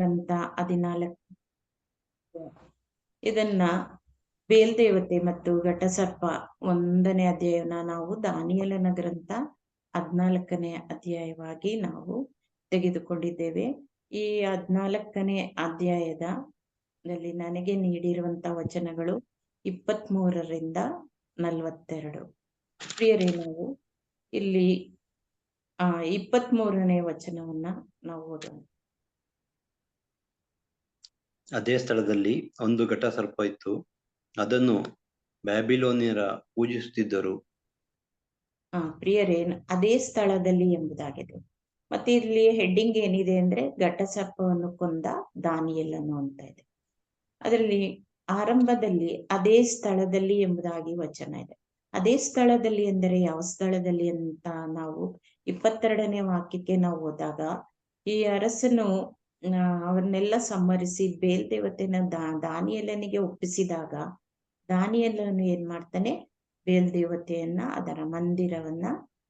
ಗ್ರಂಥ 14 ಇದನ್ನ ಬೇಲ್ದೇವತೆ ಮತ್ತು ಘಟಸರ್ಪ 1ನೇ ಅಧ್ಯಾಯವನ್ನ ನಾವು ದಾನಿಯೇಲನ ಗ್ರಂಥ 14ನೇ ಅಧ್ಯಾಯವಾಗಿ ನಾವು ತೆಗೆದುಕೊಂಡಿದ್ದೇವೆ. ಈ 14ನೇ ಅಧ್ಯಾಯದಲ್ಲಿ ನನಗೆ ನೀಡಿರುವಂತ ವಚನಗಳು 23ರಿಂದ 42. ಪ್ರಿಯರೇ, ನಾವು ಇಲ್ಲಿ 23ನೇ ವಚನವನ್ನ ನಾವು ಓದೋಣ. ಅದೇ ಸ್ಥಳದಲ್ಲಿ ಒಂದು ಘಟಸರ್ಪ ಇತ್ತು, ಅದನ್ನು ಬ್ಯಾಬಿಲೋನ್ಯರ ಪೂಜಿಸುತ್ತಿದ್ದರು. ಪ್ರಿಯರೇ, ಅದೇ ಸ್ಥಳದಲ್ಲಿ ಎಂಬುದಾಗಿದೆ. ಮತ್ತೆ ಇಲ್ಲಿ ಹೆಡ್ಡಿಂಗ್ ಏನಿದೆ ಅಂದ್ರೆ ಘಟಸರ್ಪವನ್ನು ಕೊಂದ ದಾನಿಯೇಲನು ಅಂತ ಇದೆ. ಅದರಲ್ಲಿ ಆರಂಭದಲ್ಲಿ ಅದೇ ಸ್ಥಳದಲ್ಲಿ ಎಂಬುದಾಗಿ ವಚನ ಇದೆ. ಅದೇ ಸ್ಥಳದಲ್ಲಿ ಎಂದರೆ ಯಾವ ಸ್ಥಳದಲ್ಲಿ ಅಂತ ನಾವು 22ನೇ ವಾಕ್ಯಕ್ಕೆ ನಾವು ಹೋದಾಗ, ಈ ಅರಸನು ಅವನ್ನೆಲ್ಲ ಸಂಹರಿಸಿ ಬೇಲ್ದೇವತೆನ ದಾನಿಯೇಲನಿಗೆ ಒಪ್ಪಿಸಿದಾಗ ದಾನಿಯೇಲನು ಏನ್ ಮಾಡ್ತಾನೆ, ಬೇಲ್ದೇವತೆಯನ್ನ ಅದರ ಮಂದಿರವನ್ನ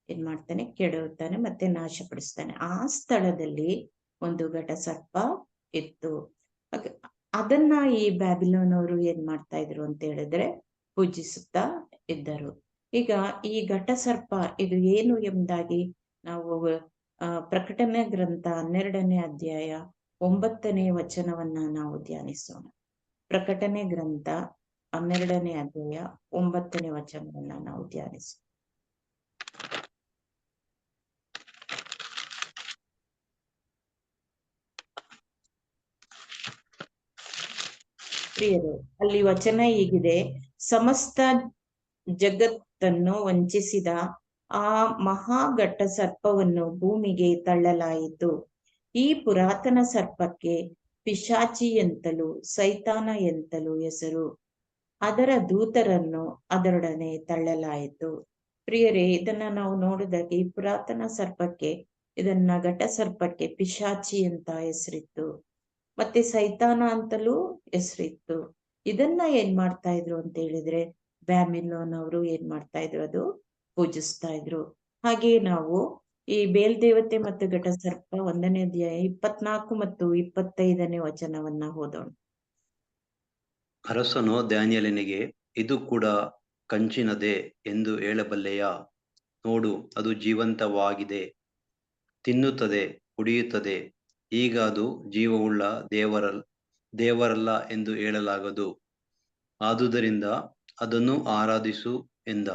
ಏನ್ ಮಾಡ್ತಾನೆ, ಕೆಡವುತ್ತಾನೆ ಮತ್ತೆ ನಾಶಪಡಿಸ್ತಾನೆ. ಆ ಸ್ಥಳದಲ್ಲಿ ಒಂದು ಘಟಸರ್ಪ ಇತ್ತು. ಅದನ್ನ ಈ ಬ್ಯಾಬಿಲೋನ್ ಅವರು ಏನ್ ಮಾಡ್ತಾ ಇದ್ರು ಅಂತ ಹೇಳಿದ್ರೆ ಪೂಜಿಸುತ್ತಾ ಇದ್ದರು. ಈಗ ಈ ಘಟಸರ್ಪ ಇದು ಏನು ಎಂಬುದಾಗಿ ನಾವು ಪ್ರಕಟಣೆ ಗ್ರಂಥ 12ನೇ ಅಧ್ಯಾಯ 9ನೇ ವಚನವನ್ನ ನಾವು ಧ್ಯಾನಿಸೋಣ. ಪ್ರಕಟಣೆ ಗ್ರಂಥ 12ನೇ ಅಧ್ಯಾಯ 9ನೇ ವಚನವನ್ನ ನಾವು ಧ್ಯಾನಿಸೋಣ. ಪ್ರಿಯರೇ, ಅಲ್ಲಿ ವಚನ ಹೀಗಿದೆ: ಸಮಸ್ತ ಜಗತ್ತನ್ನು ವಂಚಿಸಿದ ಆ ಮಹಾಘಟ ಸರ್ಪವನ್ನು ಭೂಮಿಗೆ ತಳ್ಳಲಾಯಿತು. ಈ ಪುರಾತನ ಸರ್ಪಕ್ಕೆ ಪಿಶಾಚಿ ಎಂತಲೂ ಸೈತಾನ ಎಂತಲೂ ಹೆಸರು. ಅದರ ದೂತರನ್ನು ಅದರೊಡನೆ ತಳ್ಳಲಾಯಿತು. ಪ್ರಿಯರೇ, ಇದನ್ನ ನಾವು ನೋಡಿದಾಗ ಈ ಪುರಾತನ ಸರ್ಪಕ್ಕೆ, ಇದನ್ನ ಘಟ ಸರ್ಪಕ್ಕೆ ಪಿಶಾಚಿ ಅಂತ ಹೆಸರಿತ್ತು, ಮತ್ತೆ ಸೈತಾನ ಅಂತಲೂ ಹೆಸರಿತ್ತು. ಇದನ್ನ ಏನ್ ಮಾಡ್ತಾ ಇದ್ರು ಅಂತ ಹೇಳಿದ್ರೆ ಬ್ಯಾಬಿಲೋನ್ ಅವರು ಏನ್ ಮಾಡ್ತಾ ಇದ್ರು, ಅದು ಪೂಜಿಸ್ತಾ ಇದ್ರು. ಹಾಗೆ ನಾವು ಈ ಬೇಲ್ದೇವತೆ ಮತ್ತು ಘಟಸರ್ಪ 1ನೇ ಅಧ್ಯಾಯ 24 ಮತ್ತು 25ನೇ ವಚನವನ್ನ ಓದೋಣ. ಅರಸನು ದಾನಿಯೇಲನಿಗೆ, ಇದು ಕೂಡ ಕಂಚಿನದೇ ಎಂದು ಹೇಳಬಲ್ಲೆಯಾ? ನೋಡು, ಅದು ಜೀವಂತವಾಗಿದೆ, ತಿನ್ನುತ್ತದೆ, ಕುಡಿಯುತ್ತದೆ. ಈಗ ಅದು ಜೀವವುಳ್ಳ ದೇವರಲ್ಲ ಎಂದು ಹೇಳಲಾಗದು. ಆದುದರಿಂದ ಅದನ್ನು ಆರಾಧಿಸು ಎಂದ.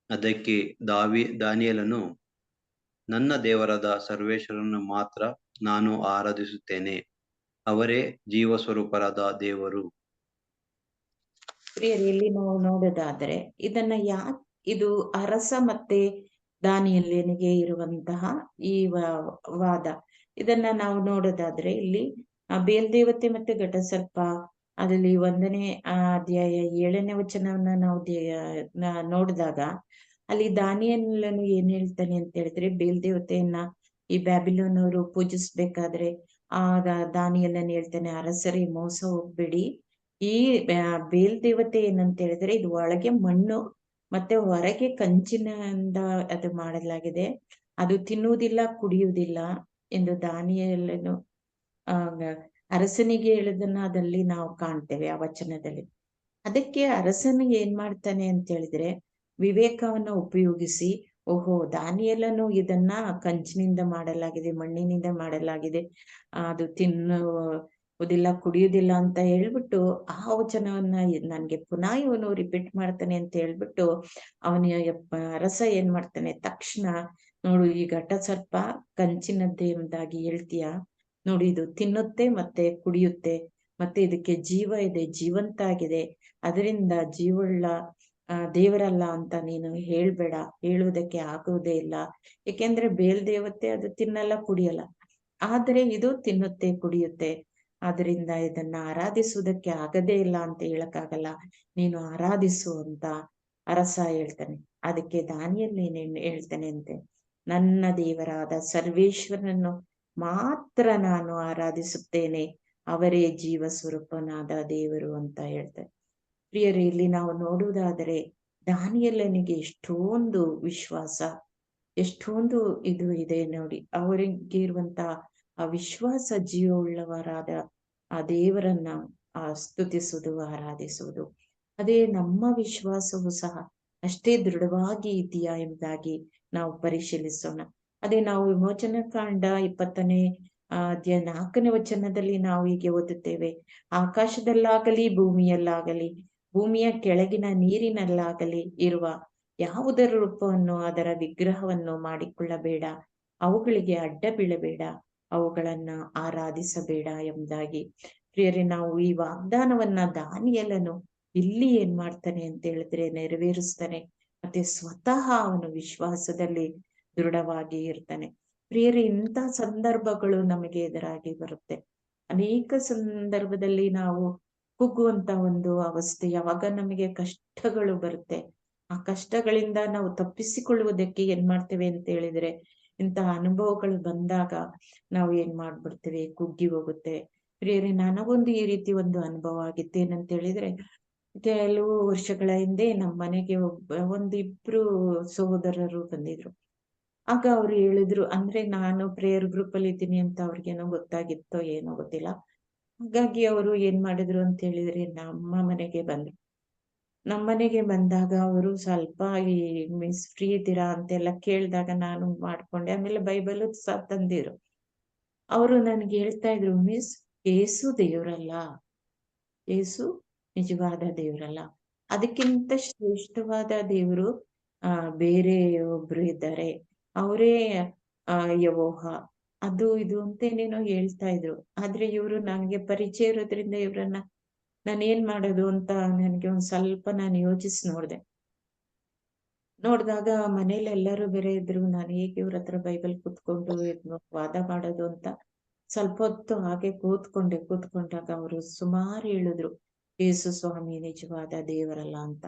ಅದಕ್ಕೆ ದಾನಿಯೇಲನು, ನನ್ನ ದೇವರಾದ ಸರ್ವೇಶ್ವರನನ್ನು ಮಾತ್ರ ನಾನು ಆರಾಧಿಸುತ್ತೇನೆ, ಅವರೇ ಜೀವಸ್ವರೂಪರಾದ ದೇವರು. ಪ್ರಿಯರಲ್ಲಿ, ನಾವು ನೋಡೋದಾದ್ರೆ ಇದನ್ನ ಇದು ಅರಸ ಮತ್ತೆ ದಾನಿಯೇಲನಿಗೆ ಇರುವಂತಹ ಈ ವಾದ. ಇದನ್ನ ನಾವು ನೋಡೋದಾದ್ರೆ ಇಲ್ಲಿ ಬೇಲ್ದೇವತೆ ಮತ್ತೆ ಘಟಸರ್ಪ ಅದರಲ್ಲಿ 1ನೇ ಅಧ್ಯಾಯ 7ನೇ ವಚನವನ್ನ ನಾವು ನೋಡಿದಾಗ ಅಲ್ಲಿ ದಾನಿಯೇಲನು ಏನ್ ಹೇಳ್ತಾನೆ ಅಂತ ಹೇಳಿದ್ರೆ, ಬೇಲ್ದೇವತೆಯನ್ನ ಈ ಬ್ಯಾಬಿಲೋನ್ ಅವರು ಪೂಜಿಸ್ಬೇಕಾದ್ರೆ ದಾನಿಯೇಲನು ಹೇಳ್ತಾನೆ, ಅರಸರೇ ಮೋಸ ಹೋಗ್ಬೇಡಿ. ಈ ಬೇಲ್ದೇವತೆ ಏನಂತ ಹೇಳಿದ್ರೆ ಇದು ಒಳಗೆ ಮಣ್ಣು ಮತ್ತೆ ಹೊರಗೆ ಕಂಚಿನಿಂದ ಅದು ಮಾಡಲಾಗಿದೆ, ಅದು ತಿನ್ನುವುದಿಲ್ಲ ಕುಡಿಯುವುದಿಲ್ಲ ಎಂದು ದಾನಿಯೇಲನು ಅರಸನಿಗೆ ಹೇಳುದನ್ನ ಅದಲ್ಲಿ ನಾವು ಕಾಣ್ತೇವೆ ಆ ವಚನದಲ್ಲಿ. ಅದಕ್ಕೆ ಅರಸನು ಏನ್ ಮಾಡ್ತಾನೆ ಅಂತ ಹೇಳಿದ್ರೆ ವಿವೇಕವನ್ನ ಉಪಯೋಗಿಸಿ, ಓಹೋ, ದಾನಿಯೇಲನು ಇದನ್ನ ಕಂಚಿನಿಂದ ಮಾಡಲಾಗಿದೆ, ಮಣ್ಣಿನಿಂದ ಮಾಡಲಾಗಿದೆ, ಅದು ತಿನ್ನುವುದಿಲ್ಲ ಕುಡಿಯುವುದಿಲ್ಲ ಅಂತ ಹೇಳ್ಬಿಟ್ಟು ಆ ವಚನವನ್ನ ನನ್ಗೆ ಪುನಃ ಇವನು ರಿಪೀಟ್ ಮಾಡ್ತಾನೆ ಅಂತ ಹೇಳ್ಬಿಟ್ಟು ಅರಸ ಏನ್ ಮಾಡ್ತಾನೆ, ತಕ್ಷಣ ನೋಡು, ಈ ಘಟಸರ್ಪ ಕಂಚಿನದ್ದೇ ಎಂಬುದಾಗಿ ಹೇಳ್ತೀಯ, ನೋಡಿ ಇದು ತಿನ್ನುತ್ತೆ ಮತ್ತೆ ಕುಡಿಯುತ್ತೆ, ಮತ್ತೆ ಇದಕ್ಕೆ ಜೀವ ಇದೆ, ಜೀವಂತ ಆಗಿದೆ, ಅದರಿಂದ ಜೀವವುಳ್ಳ ದೇವರಲ್ಲ ಅಂತ ನೀನು ಹೇಳ್ಬೇಡ, ಹೇಳುವುದಕ್ಕೆ ಆಗುವುದೇ ಇಲ್ಲ. ಏಕೆಂದ್ರೆ ಬೇಲ್ದೇವತೆ ಅದು ತಿನ್ನಲ್ಲ ಕುಡಿಯಲ್ಲ, ಆದ್ರೆ ಇದು ತಿನ್ನುತ್ತೆ ಕುಡಿಯುತ್ತೆ, ಆದ್ರಿಂದ ಇದನ್ನ ಆರಾಧಿಸುವುದಕ್ಕೆ ಆಗದೇ ಇಲ್ಲ ಅಂತ ಹೇಳಕ್ಕಾಗಲ್ಲ, ನೀನು ಆರಾಧಿಸು ಅಂತ ಅರಸ ಹೇಳ್ತಾನೆ. ಅದಕ್ಕೆ ದಾನಿಯೇಲನು ಏನೇನು ಹೇಳ್ತಾನೆ ಅಂತೆ, ನನ್ನ ದೇವರಾದ ಸರ್ವೇಶ್ವರನನ್ನು ಮಾತ್ರ ನಾನು ಆರಾಧಿಸುತ್ತೇನೆ, ಅವರೇ ಜೀವ ಸ್ವರೂಪನಾದ ದೇವರು ಅಂತ ಹೇಳ್ತಾರೆ. ಪ್ರಿಯರೇ, ಇಲ್ಲಿ ನಾವು ನೋಡುವುದಾದರೆ ದಾನಿಯೇಲನಿಗೆ ಎಷ್ಟೊಂದು ವಿಶ್ವಾಸ, ಎಷ್ಟೊಂದು ಇದು ಇದೆ ನೋಡಿ. ಅವರಿಗೆ ಇರುವಂತ ಆ ವಿಶ್ವಾಸ ಜೀವವುಳ್ಳವರಾದ ಆ ದೇವರನ್ನ ಸ್ತುತಿಸುವುದು, ಆರಾಧಿಸುವುದು. ಅದೇ ನಮ್ಮ ವಿಶ್ವಾಸವು ಸಹ ಅಷ್ಟೇ ದೃಢವಾಗಿ ಇದೆಯಾ ಎಂಬುದಾಗಿ ನಾವು ಪರಿಶೀಲಿಸೋಣ. ಅದೇ ನಾವು ವಿಮೋಚನಾ ಕಾಂಡ 20ನೇ ಅಧ್ಯಾಯ 4ನೇ ವಚನದಲ್ಲಿ ನಾವು ಹೀಗೆ ಓದುತ್ತೇವೆ. ಆಕಾಶದಲ್ಲಾಗಲಿ ಭೂಮಿಯಲ್ಲಾಗಲಿ ಭೂಮಿಯ ಕೆಳಗಿನ ನೀರಿನಲ್ಲಾಗಲಿ ಇರುವ ಯಾವುದರ ರೂಪವನ್ನು ಅದರ ವಿಗ್ರಹವನ್ನು ಮಾಡಿಕೊಳ್ಳಬೇಡ, ಅವುಗಳಿಗೆ ಅಡ್ಡ ಬೀಳಬೇಡ, ಅವುಗಳನ್ನ ಆರಾಧಿಸಬೇಡ ಎಂಬುದಾಗಿ. ಪ್ರಿಯರೇ, ನಾವು ಈ ವಾಗ್ದಾನವನ್ನ ದಾನಿಯೇಲನು ಇಲ್ಲಿ ಏನ್ ಮಾಡ್ತಾನೆ ಅಂತ ಹೇಳಿದ್ರೆ ನೆರವೇರಿಸ್ತಾನೆ. ಮತ್ತೆ ಸ್ವತಃ ಅವನು ವಿಶ್ವಾಸದಲ್ಲಿ ದೃಢವಾಗಿ ಇರ್ತಾನೆ. ಪ್ರಿಯರೇ, ಇಂಥ ಸಂದರ್ಭಗಳು ನಮಗೆ ಎದುರಾಗಿ ಬರುತ್ತೆ. ಅನೇಕ ಸಂದರ್ಭದಲ್ಲಿ ನಾವು ಕುಗ್ಗುವಂತ ಒಂದು ಅವಸ್ಥೆ, ಯಾವಾಗ ನಮಗೆ ಕಷ್ಟಗಳು ಬರುತ್ತೆ, ಆ ಕಷ್ಟಗಳಿಂದ ನಾವು ತಪ್ಪಿಸಿಕೊಳ್ಳುವುದಕ್ಕೆ ಏನ್ ಮಾಡ್ತೇವೆ ಅಂತ ಹೇಳಿದ್ರೆ, ಇಂತಹ ಅನುಭವಗಳು ಬಂದಾಗ ನಾವು ಏನ್ ಮಾಡ್ಬಿಡ್ತೇವೆ, ಕುಗ್ಗಿ ಹೋಗುತ್ತೆ. ಪ್ರಿಯರೇ, ನನಗೊಂದು ಈ ರೀತಿ ಒಂದು ಅನುಭವ ಆಗಿತ್ತು. ಏನಂತ ಹೇಳಿದ್ರೆ, ಕೆಲವು ವರ್ಷಗಳ ಹಿಂದೆ ನಮ್ಮ ಮನೆಗೆ ಒಂದಿಬ್ರು ಸಹೋದರರು ಬಂದಿದ್ರು. ಆಗ ಅವ್ರು ಹೇಳಿದ್ರು, ಅಂದ್ರೆ ನಾನು ಪ್ರೇಯರ್ ಗ್ರೂಪ್ ಅಲ್ಲಿ ಇದ್ದೀನಿ ಅಂತ ಅವ್ರಿಗೇನೋ ಗೊತ್ತಾಗಿತ್ತೋ ಏನೋ ಗೊತ್ತಿಲ್ಲ. ಹಾಗಾಗಿ ಅವರು ಏನ್ ಮಾಡಿದ್ರು ಅಂತ ಹೇಳಿದ್ರೆ ನಮ್ಮ ಮನೆಗೆ ಬಂದ್ರು. ನಮ್ಮ ಮನೆಗೆ ಬಂದಾಗ ಅವರು ಸ್ವಲ್ಪ ಈ ಮಿಸ್ ಫ್ರೀ ಇದ್ದೀರಾ ಅಂತೆಲ್ಲ ಕೇಳಿದಾಗ ನಾನು ಮಾಡ್ಕೊಂಡೆ. ಆಮೇಲೆ ಬೈಬಲ್ ಸಹ ತಂದಿದ್ರು. ಅವರು ನನ್ಗೆ ಹೇಳ್ತಾ ಇದ್ರು, ಮಿಸ್, ಏಸು ದೇವರಲ್ಲ, ಏಸು ನಿಜವಾದ ದೇವರಲ್ಲ, ಅದಕ್ಕಿಂತ ಶ್ರೇಷ್ಠವಾದ ದೇವರು ಬೇರೆ ಒಬ್ರು ಇದ್ದಾರೆ, ಅವರೇ ಯೆಹೋವ, ಅದು ಇದು ಅಂತ ಏನೇನೋ ಹೇಳ್ತಾ ಇದ್ರು. ಆದ್ರೆ ಇವ್ರು ನಂಗೆ ಪರಿಚಯ ಇರೋದ್ರಿಂದ ಇವ್ರನ್ನ ನಾನೇನ್ ಮಾಡೋದು ಅಂತ ನನ್ಗೆ ಒಂದ್ ಸ್ವಲ್ಪ ನಾನು ಯೋಚಿಸಿ ನೋಡ್ದಾಗ ಮನೇಲಿ ಎಲ್ಲರೂ ಬೇರೆ ಇದ್ರು. ನಾನು ಹೇಗೆ ಇವ್ರ ಹತ್ರ ಬೈಬಲ್ ಕೂತ್ಕೊಂಡು ವಾದ ಮಾಡೋದು ಅಂತ ಸ್ವಲ್ಪ ಹೊತ್ತು ಹಾಗೆ ಕೂತ್ಕೊಂಡಾಗ ಅವರು ಸುಮಾರು ಹೇಳಿದ್ರು, ಯೇಸು ಸ್ವಾಮಿ ನಿಜವಾದ ದೇವರಲ್ಲ ಅಂತ.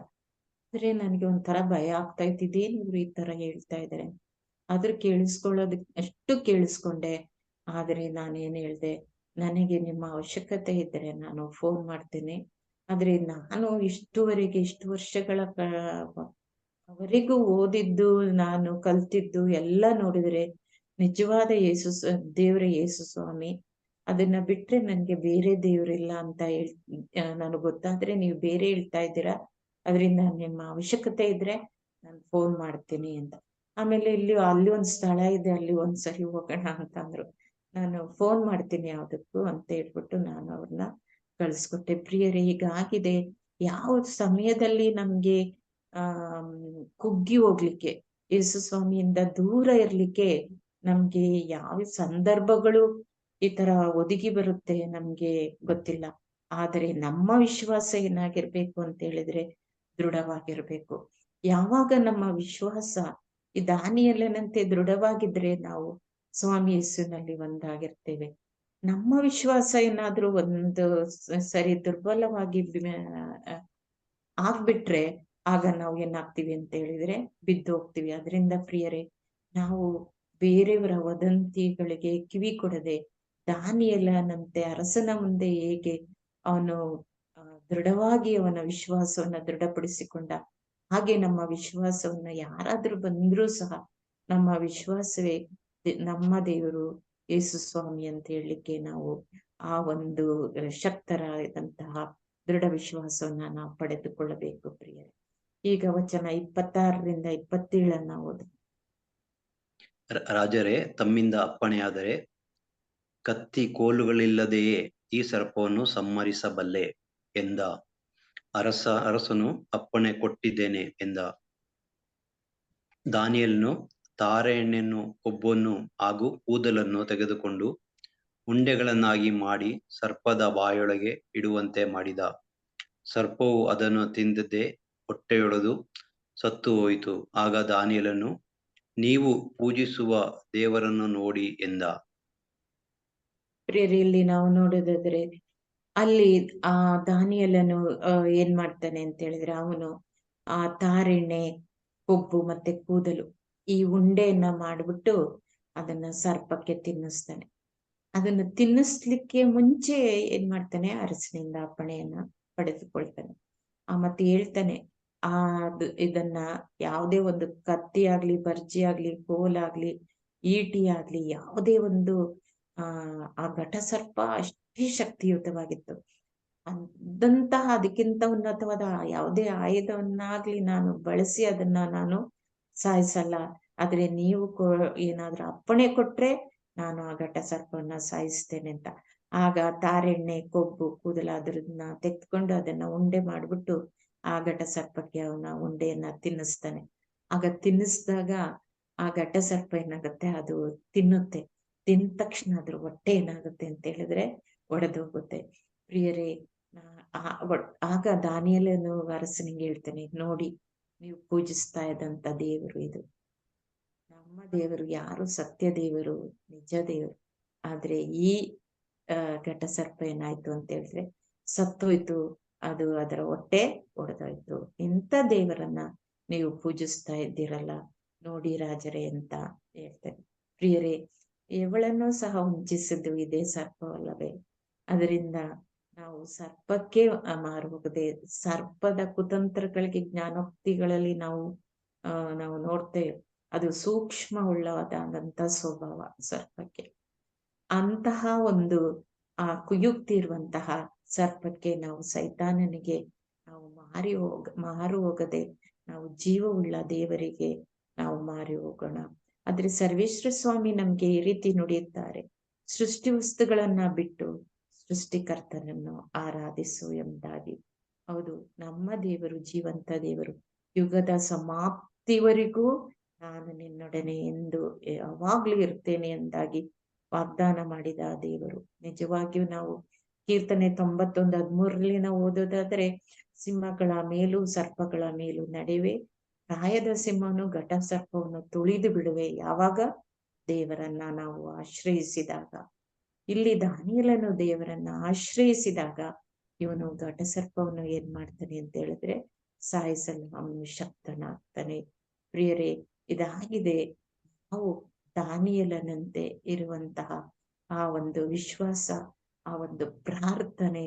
ಆದ್ರೆ ನನ್ಗೆ ಒಂಥರ ಭಯ ಆಗ್ತಾ ಇತ್ತು, ಇದೇನು ಇವ್ರು ಈ ತರ ಹೇಳ್ತಾ ಇದಾರೆ. ಆದ್ರೂ ಅಷ್ಟು ಕೇಳಿಸ್ಕೊಂಡೆ. ಆದ್ರೆ ನಾನೇನ್ ಹೇಳ್ದೆ, ನನಗೆ ನಿಮ್ಮ ಅವಶ್ಯಕತೆ ಇದ್ರೆ ನಾನು ಫೋನ್ ಮಾಡ್ತೀನಿ. ಆದ್ರೆ ನಾನು ಇಷ್ಟು ವರ್ಷಗಳ ಅವರಿಗೂ ಓದಿದ್ದು, ನಾನು ಕಲ್ತಿದ್ದು ಎಲ್ಲ ನೋಡಿದ್ರೆ ನಿಜವಾದ ದೇವರ ಯೇಸು ಸ್ವಾಮಿ, ಅದನ್ನ ಬಿಟ್ರೆ ನನ್ಗೆ ಬೇರೆ ದೇವ್ರಿಲ್ಲ ಅಂತ ನನಗ್ ಗೊತ್ತಾದ್ರೆ ನೀವು ಬೇರೆ ಹೇಳ್ತಾ ಇದ್ದೀರಾ, ಅದರಿಂದ ನಿಮ್ಮ ಅವಶ್ಯಕತೆ ಇದ್ರೆ ನಾನು ಫೋನ್ ಮಾಡ್ತೀನಿ ಅಂತ. ಆಮೇಲೆ ಅಲ್ಲಿ ಒಂದ್ ಸ್ಥಳ ಇದೆ, ಅಲ್ಲಿ ಒಂದ್ಸರಿ ಹೋಗೋಣ ಅಂತಂದ್ರು. ನಾನು ಫೋನ್ ಮಾಡ್ತೀನಿ ಯಾವ್ದಕ್ಕೂ ಅಂತ ಹೇಳ್ಬಿಟ್ಟು ನಾನು ಅವ್ರನ್ನ ಕಳ್ಸ್ಕೊಟ್ಟೆ. ಪ್ರಿಯರೇ, ಹೀಗಾಗಿದೆ. ಯಾವ ಸಮಯದಲ್ಲಿ ನಮ್ಗೆ ಕುಗ್ಗಿ ಹೋಗ್ಲಿಕ್ಕೆ, ಯೇಸು ಸ್ವಾಮಿಯಿಂದ ದೂರ ಇರ್ಲಿಕ್ಕೆ ನಮ್ಗೆ ಯಾವ ಸಂದರ್ಭಗಳು ಈ ತರ ಒದಗಿ ಬರುತ್ತೆ ನಮ್ಗೆ ಗೊತ್ತಿಲ್ಲ. ಆದರೆ ನಮ್ಮ ವಿಶ್ವಾಸ ಏನಾಗಿರ್ಬೇಕು ಅಂತ ಹೇಳಿದ್ರೆ ದೃಢವಾಗಿರ್ಬೇಕು. ಯಾವಾಗ ನಮ್ಮ ವಿಶ್ವಾಸ ಈ ದಾನಿಯೇಲನಂತೆ ದೃಢವಾಗಿದ್ರೆ ನಾವು ಸ್ವಾಮಿ ಯೇಸುನಲ್ಲಿ ಒಂದಾಗಿರ್ತೇವೆ. ನಮ್ಮ ವಿಶ್ವಾಸ ಏನಾದ್ರೂ ಒಂದು ಸರಿ ದುರ್ಬಲವಾಗಿ ಆಗ್ಬಿಟ್ರೆ ಆಗ ನಾವು ಏನಾಗ್ತೀವಿ ಅಂತ ಹೇಳಿದ್ರೆ ಬಿದ್ದು ಹೋಗ್ತೀವಿ. ಅದರಿಂದ ಪ್ರಿಯರೇ, ನಾವು ಬೇರೆಯವರ ವದಂತಿಗಳಿಗೆ ಕಿವಿ ಕೊಡದೆ ದಾನಿಯೇಲನಂತೆ ಅರಸನ ಮುಂದೆ ಹೇಗೆ ಅವನು ದೃಢವಾಗಿ ಅವನ ವಿಶ್ವಾಸವನ್ನ ದೃಢಪಡಿಸಿಕೊಂಡ, ಹಾಗೆ ನಮ್ಮ ವಿಶ್ವಾಸವನ್ನ ಯಾರಾದ್ರೂ ಬಂದ್ರೂ ಸಹ ನಮ್ಮ ವಿಶ್ವಾಸವೇ ನಮ್ಮ ದೇವರು ಯೇಸು ಸ್ವಾಮಿ ಅಂತ ಹೇಳಲಿಕ್ಕೆ ನಾವು ಆ ಒಂದು ಶಕ್ತರಾದಂತಹ ದೃಢ ವಿಶ್ವಾಸವನ್ನ ನಾವು ಪಡೆದುಕೊಳ್ಳಬೇಕು. ಪ್ರಿಯರೇ, ಈಗ ವಚನ 26ರಿಂದ 27 ಓದು. ರಾಜರೇ, ತಮ್ಮಿಂದ ಅಪ್ಪಣೆಯಾದರೆ ಕತ್ತಿ ಕೋಲುಗಳಿಲ್ಲದೆಯೇ ಈ ಸರ್ಪವನ್ನು ಸಂಹರಿಸಬಲ್ಲೆ ಎಂದ. ಅರಸನು ಅಪ್ಪಣೆ ಕೊಟ್ಟಿದ್ದೇನೆ ಎಂದ. ದಾನಿಯೇಲನು ತಾರೆ ಎಣ್ಣೆಯನ್ನು, ಕೊಬ್ಬನ್ನು ಹಾಗೂ ಕೂದಲನ್ನು ತೆಗೆದುಕೊಂಡು ಉಂಡೆಗಳನ್ನಾಗಿ ಮಾಡಿ ಸರ್ಪದ ಬಾಯೊಳಗೆ ಇಡುವಂತೆ ಮಾಡಿದ. ಸರ್ಪವು ಅದನ್ನು ತಿಂದದ್ದೇ ಹೊಟ್ಟೆಯೊಡೆದು ಸತ್ತು ಹೋಯಿತು. ಆಗ ದಾನಿಯೇಲನು, ನೀವು ಪೂಜಿಸುವ ದೇವರನ್ನು ನೋಡಿ ಎಂದ. ಪ್ರಿಯರೇ, ಇಲ್ಲಿ ನಾವು ನೋಡೋದಾದ್ರೆ ಅಲ್ಲಿ ಆ ದಾನಿಯೇಲನು ಏನ್ ಮಾಡ್ತಾನೆ ಅಂತ ಹೇಳಿದ್ರೆ, ಅವನು ಆ ತಾರೆಣ್ಣೆ, ಕೊಬ್ಬು ಮತ್ತೆ ಕೂದಲು ಈ ಉಂಡೆಯನ್ನ ಮಾಡ್ಬಿಟ್ಟು ಅದನ್ನ ಸರ್ಪಕ್ಕೆ ತಿನ್ನಿಸ್ತಾನೆ. ಅದನ್ನ ತಿನ್ನಿಸ್ಲಿಕ್ಕೆ ಮುಂಚೆ ಏನ್ ಮಾಡ್ತಾನೆ, ಅರಸನಿಂದ ಅಪ್ಪಣೆಯನ್ನ ಪಡೆದುಕೊಳ್ತಾನೆ. ಮತ್ತೆ ಹೇಳ್ತಾನೆ, ಇದನ್ನ ಯಾವುದೇ ಒಂದು ಕತ್ತಿ ಆಗ್ಲಿ, ಬರ್ಜಿ ಆಗ್ಲಿ, ಕೋಲಾಗ್ಲಿ, ಈಟಿ ಆಗ್ಲಿ, ಯಾವುದೇ ಒಂದು ಆ ಘಟಸರ್ಪ ಅಷ್ಟೇ ಶಕ್ತಿಯುತವಾಗಿತ್ತು. ಅದಕ್ಕಿಂತ ಉನ್ನತವಾದ ಯಾವುದೇ ಆಯುಧವನ್ನಾಗ್ಲಿ ನಾನು ಬಳಸಿ ಅದನ್ನ ನಾನು ಸಾಯಿಸಲ್ಲ. ಆದ್ರೆ ನೀವು ಏನಾದ್ರೂ ಅಪ್ಪಣೆ ಕೊಟ್ರೆ ನಾನು ಆ ಘಟಸರ್ಪವನ್ನ ಸಾಯಿಸ್ತೇನೆ ಅಂತ. ಆಗ ತಾರೆಣ್ಣೆ, ಕೊಬ್ಬು, ಕೂದಲು ಅದ್ರನ್ನ ತೆಗೆದುಕೊಂಡು ಅದನ್ನ ಉಂಡೆ ಮಾಡ್ಬಿಟ್ಟು ಆ ಘಟಸರ್ಪಕ್ಕೆ ಅವನ ಉಂಡೆಯನ್ನ ತಿನ್ನಿಸ್ತಾನೆ. ಆಗ ತಿನ್ನಿಸಿದಾಗ ಆ ಘಟಸರ್ಪ ಏನಾಗುತ್ತೆ, ಅದು ತಿನ್ನುತ್ತೆ. ತಿಂದ ತಕ್ಷಣ ಅದ್ರ ಹೊಟ್ಟೆ ಏನಾಗುತ್ತೆ ಅಂತ ಹೇಳಿದ್ರೆ ಒಡೆದೋಗುತ್ತೆ. ಪ್ರಿಯರೇ, ಆಗ ದಾನಿಯೇಲನು ಅರಸನಿಗೆ ಹೇಳ್ತಾನೆ, ನೋಡಿ, ನೀವು ಪೂಜಿಸ್ತಾ ಇದ್ದಂತ ದೇವರು ಇದು. ನಮ್ಮ ದೇವರು ಯಾರು ಸತ್ಯ ದೇವರು, ನಿಜ ದೇವರು. ಆದ್ರೆ ಈ ಘಟಸರ್ಪ ಏನಾಯ್ತು ಅಂತ ಹೇಳಿದ್ರೆ ಸತ್ತೋಯ್ತು. ಅದು ಅದರ ಹೊಟ್ಟೆ ಒಡೆದೋಯ್ತು. ಇಂಥ ದೇವರನ್ನ ನೀವು ಪೂಜಿಸ್ತಾ ಇದ್ದೀರಲ್ಲ, ನೋಡಿ ರಾಜರೇ ಅಂತ ಹೇಳ್ತೇನೆ. ಪ್ರಿಯರೇ, ಇವಳನ್ನು ಸಹ ವಂಚಿಸಿದ್ದು ಇದೇ ಸರ್ಪವಲ್ಲವೇ? ಅದರಿಂದ ನಾವು ಸರ್ಪಕ್ಕೆ ಮಾರು ಹೋಗದೆ, ಸರ್ಪದ ಕುತಂತ್ರಗಳಿಗೆ, ಜ್ಞಾನೋಕ್ತಿಗಳಲ್ಲಿ ನಾವು ನೋಡ್ತೇವೆ. ಅದು ಸೂಕ್ಷ್ಮ ಉಳ್ಳವಾದಂತ ಸ್ವಭಾವ ಸರ್ಪಕ್ಕೆ. ಅಂತಹ ಒಂದು ಕುಯುಕ್ತಿ ಇರುವಂತಹ ಸರ್ಪಕ್ಕೆ, ನಾವು ಸೈತಾನನಿಗೆ ನಾವು ಮಾರು ಹೋಗದೆ ನಾವು ಜೀವವುಳ್ಳ ದೇವರಿಗೆ ನಾವು ಮಾರಿ ಹೋಗೋಣ. ಆದ್ರೆ ಸರ್ವೇಶ್ವರ ಸ್ವಾಮಿ ನಮ್ಗೆ ಈ ರೀತಿ ನುಡಿಯುತ್ತಾರೆ, ಸೃಷ್ಟಿ ವಸ್ತುಗಳನ್ನ ಬಿಟ್ಟು ಸೃಷ್ಟಿಕರ್ತನನ್ನು ಆರಾಧಿಸು ಎಂಬುದಾಗಿ. ಹೌದು, ನಮ್ಮ ದೇವರು ಜೀವಂತ ದೇವರು. ಯುಗದ ಸಮಾಪ್ತಿವರೆಗೂ ನಾನು ನಿನ್ನೊಡನೆ ಎಂದು ಯಾವಾಗ್ಲೂ ಇರ್ತೇನೆ ಎಂದಾಗಿ ವಾಗ್ದಾನ ಮಾಡಿದ ದೇವರು. ನಿಜವಾಗಿಯೂ ನಾವು ಕೀರ್ತನೆ 91:13 ನಾವು ಓದೋದಾದ್ರೆ, ಸಿಂಹಗಳ ಮೇಲೂ ಸರ್ಪಗಳ ಮೇಲೂ ನಡೆವೆ, ಪ್ರಾಯದ ಸಿಂಹನು ಘಟ ಸರ್ಪವನ್ನು ತುಳಿದು ಬಿಡುವೆ. ಯಾವಾಗ? ದೇವರನ್ನ ನಾವು ಆಶ್ರಯಿಸಿದಾಗ. ಇಲ್ಲಿ ದಾನಿಯೇಲನು ದೇವರನ್ನ ಆಶ್ರಯಿಸಿದಾಗ ಇವನು ಘಟಸರ್ಪವನ್ನು ಏನ್ ಮಾಡ್ತಾನೆ ಅಂತ ಹೇಳಿದ್ರೆ ಸಾಯಿಸಲು ಅವನು ಶಕ್ತನಾಗ್ತಾನೆ. ಪ್ರಿಯರೇ, ಇದಾಗಿದೆ ನಾವು ದಾನಿಯೇಲನಂತೆ ಇರುವಂತಹ ಆ ಒಂದು ವಿಶ್ವಾಸ, ಆ ಒಂದು ಪ್ರಾರ್ಥನೆ,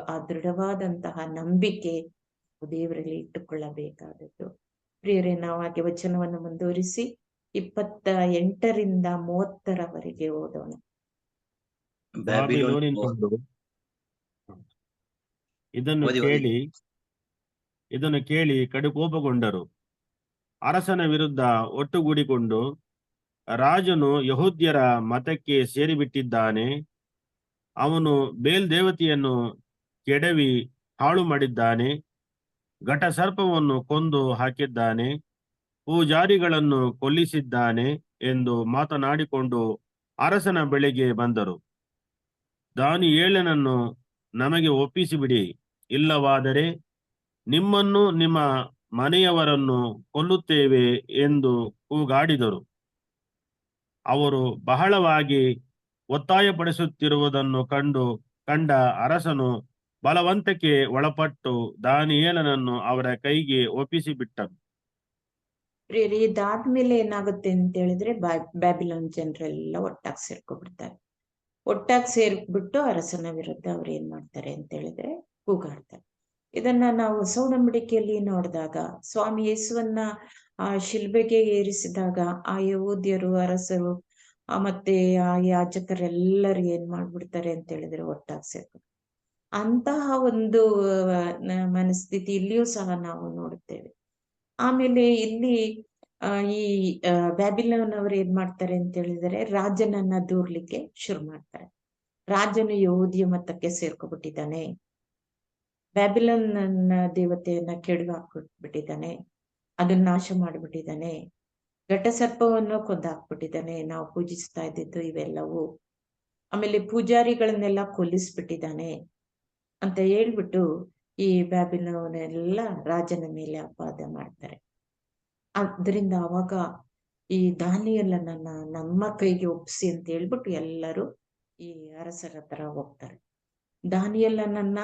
ಆ ದೃಢವಾದಂತಹ ನಂಬಿಕೆ ದೇವರಲ್ಲಿ ಇಟ್ಟುಕೊಳ್ಳಬೇಕಾದದ್ದು. ಪ್ರಿಯರೇ, ನಾವು ಹಾಗೆ ವಚನವನ್ನು ಮುಂದುವರಿಸಿ 28ರಿಂದ 30ರವರೆಗೆ ಓದೋಣ. ಬಾಬಿಲೋನಿನವರು ಇದನ್ನು ಕೇಳಿ ಕಡುಕೋಪಗೊಂಡರು. ಅರಸನ ವಿರುದ್ಧ ಒಟ್ಟುಗೂಡಿಕೊಂಡು, ರಾಜನು ಯಹೂದ್ಯರ ಮತಕ್ಕೆ ಸೇರಿಬಿಟ್ಟಿದ್ದಾನೆ, ಅವನು ಬೇಲ್ ದೇವತೆಯನ್ನು ಕೆಡವಿ ಹಾಳು ಮಾಡಿದ್ದಾನೆ, ಘಟ ಸರ್ಪವನ್ನು ಕೊಂದು ಹಾಕಿದ್ದಾನೆ, ಪೂಜಾರಿಗಳನ್ನು ಕೊಲ್ಲಿಸಿದ್ದಾನೆ ಎಂದು ಮಾತನಾಡಿಕೊಂಡು ಅರಸನ ಬಳಿಗೆ ಬಂದರು. ದಾನಿಯೇಲನನ್ನು ನಮಗೆ ಒಪ್ಪಿಸಿಬಿಡಿ, ಇಲ್ಲವಾದರೆ ನಿಮ್ಮನ್ನು ನಿಮ್ಮ ಮನೆಯವರನ್ನು ಕೊಲ್ಲುತ್ತೇವೆ ಎಂದು ಕೂಗಾಡಿದರು. ಅವರು ಬಹಳವಾಗಿ ಒತ್ತಾಯಪಡಿಸುತ್ತಿರುವುದನ್ನು ಕಂಡ ಅರಸನು ಬಲವಂತಕ್ಕೆ ಒಳಪಟ್ಟು ದಾನಿಯೇಲನನ್ನು ಅವರ ಕೈಗೆ ಒಪ್ಪಿಸಿಬಿಟ್ಟನು. ಪ್ರಿಯರೇ, ಇದಾದ್ಮೇಲೆ ಏನಾಗುತ್ತೆ ಅಂತ ಹೇಳಿದ್ರೆ, ಬ್ಯಾಬಿಲೋನ್ ಜನರೆಲ್ಲ ಒಟ್ಟಾಗಿ ಸೇರ್ಕೊಬಿಡ್ತಾರೆ. ಒಟ್ಟಾಗಿ ಸೇರ್ಬಿಟ್ಟು ಅರಸನ ವಿರುದ್ಧ ಅವ್ರು ಏನ್ ಮಾಡ್ತಾರೆ ಅಂತ ಹೇಳಿದ್ರೆ ಕೂಗಾಡ್ತಾರೆ. ಇದನ್ನ ನಾವು ಹೊಸ ಒಡಂಬಡಿಕೆಯಲ್ಲಿ ನೋಡಿದಾಗ, ಸ್ವಾಮಿ ಯೇಸುವನ್ನ ಆ ಶಿಲ್ಬೆಗೆ ಏರಿಸಿದಾಗ ಆ ಯಹೂದ್ಯರು, ಅರಸರು ಮತ್ತೆ ಆ ಯಾಜಕರೆಲ್ಲರೂ ಏನ್ ಮಾಡ್ಬಿಡ್ತಾರೆ ಅಂತ ಹೇಳಿದ್ರೆ ಒಟ್ಟಾಗಿ ಸೇರ್ಕೊಂಡು ಅಂತಹ ಒಂದು ಮನಸ್ಥಿತಿ ಇಲ್ಲಿಯೂ ಸಹ ನಾವು ನೋಡುತ್ತೇವೆ. ಆಮೇಲೆ ಇಲ್ಲಿ ಈ ಬ್ಯಾಬಿಲೋನ್ ಅವರು ಏನ್ ಮಾಡ್ತಾರೆ ಅಂತ ಹೇಳಿದ್ರೆ ರಾಜನನ್ನ ದೂರ್ಲಿಕ್ಕೆ ಶುರು ಮಾಡ್ತಾರೆ. ರಾಜನು ಯಹೂದಿಯ ಮತಕ್ಕೆ ಸೇರ್ಕೊಬಿಟ್ಟಿದ್ದಾನೆ, ಬ್ಯಾಬಿಲೋನ್ ದೇವತೆಯನ್ನ ಕೆಡವಿ ಹಾಕ್ಬಿಟ್ಟಿದ್ದಾನೆ, ಅದನ್ನ ನಾಶ ಮಾಡ್ಬಿಟ್ಟಿದ್ದಾನೆ, ಘಟಸರ್ಪವನ್ನು ಕೊಂದಾಕ್ಬಿಟ್ಟಿದ್ದಾನೆ, ನಾವು ಪೂಜಿಸ್ತಾ ಇದ್ದಿದ್ದು ಇವೆಲ್ಲವೂ, ಆಮೇಲೆ ಪೂಜಾರಿಗಳನ್ನೆಲ್ಲ ಕೊಲ್ಲಿಸ್ಬಿಟ್ಟಿದ್ದಾನೆ ಅಂತ ಹೇಳ್ಬಿಟ್ಟು ಈ ಬ್ಯಾಬಿಲೋನೆಲ್ಲ ರಾಜನ ಮೇಲೆ ಅಪವಾದ ಮಾಡ್ತಾರೆ. ಅದರಿಂದ ಅವಾಗ ಈ ದಾನಿಯೇಲನನ್ನ ನಮ್ಮ ಕೈಗೆ ಒಪ್ಪಿಸಿ ಅಂತ ಹೇಳ್ಬಿಟ್ಟು ಎಲ್ಲರೂ ಈ ಅರಸರ ಹತ್ರ ಹೋಗ್ತಾರೆ. ದಾನಿಯೇಲನನ್ನ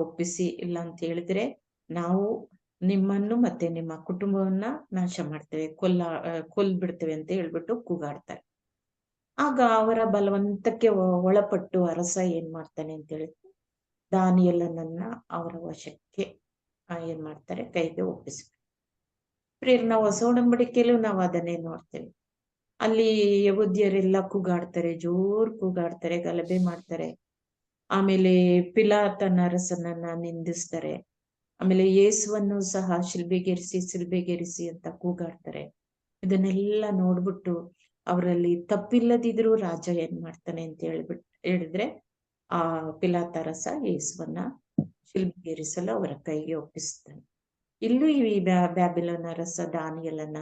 ಒಪ್ಪಿಸಿ, ಇಲ್ಲ ಅಂತ ಹೇಳಿದ್ರೆ ನಾವು ನಿಮ್ಮನ್ನು ಮತ್ತೆ ನಿಮ್ಮ ಕುಟುಂಬವನ್ನ ನಾಶ ಮಾಡ್ತೇವೆ, ಕೊಲ್ಬಿಡ್ತೇವೆ ಅಂತ ಹೇಳ್ಬಿಟ್ಟು ಕೂಗಾಡ್ತಾರೆ. ಆಗ ಅವರ ಬಲವಂತಕ್ಕೆ ಒಳಪಟ್ಟು ಅರಸ ಏನ್ ಮಾಡ್ತಾನೆ ಅಂತ ಹೇಳಿದ್ರೆ ದಾನಿಯೇಲನನ್ನ ಅವರ ವಶಕ್ಕೆ ಏನ್ ಮಾಡ್ತಾರೆ, ಕೈಗೆ ಒಪ್ಪಿಸ್ತಾರೆ. ಪ್ರಿಯರೇ, ನಾವು ಹೊಸ ಒಡಂಬಡಿಕೆಯಲ್ಲೂ ನಾವು ಅದನ್ನೇ ನೋಡ್ತೇವೆ. ಅಲ್ಲಿ ಯಹೂದ್ಯರೆಲ್ಲ ಕೂಗಾಡ್ತಾರೆ, ಜೋರ್ ಕೂಗಾಡ್ತಾರೆ, ಗಲಭೆ ಮಾಡ್ತಾರೆ. ಆಮೇಲೆ ಪಿಲಾತನ ಅರಸನನ್ನ ನಿಂದಿಸ್ತಾರೆ. ಆಮೇಲೆ ಯೇಸುವನ್ನು ಸಹ ಶಿಲ್ಬೆಗೇರಿಸಿ ಅಂತ ಕೂಗಾಡ್ತಾರೆ. ಇದನ್ನೆಲ್ಲ ನೋಡ್ಬಿಟ್ಟು ಅವರಲ್ಲಿ ತಪ್ಪಿಲ್ಲದಿದ್ರು ರಾಜ ಏನ್ ಮಾಡ್ತಾನೆ ಅಂತ ಹೇಳಿದ್ರೆ ಆ ಪಿಲಾತ ಅರಸ ಯೇಸುವನ್ನ ಶಿಲ್ಬೆಗೇರಿಸಲು ಅವರ ಕೈಗೆ ಒಪ್ಪಿಸ್ತಾನೆ. ಇಲ್ಲೂ ಈ ಬ್ಯಾಬಿಲೋನ್ ಅರಸ ದಾನಿಯೇಲನ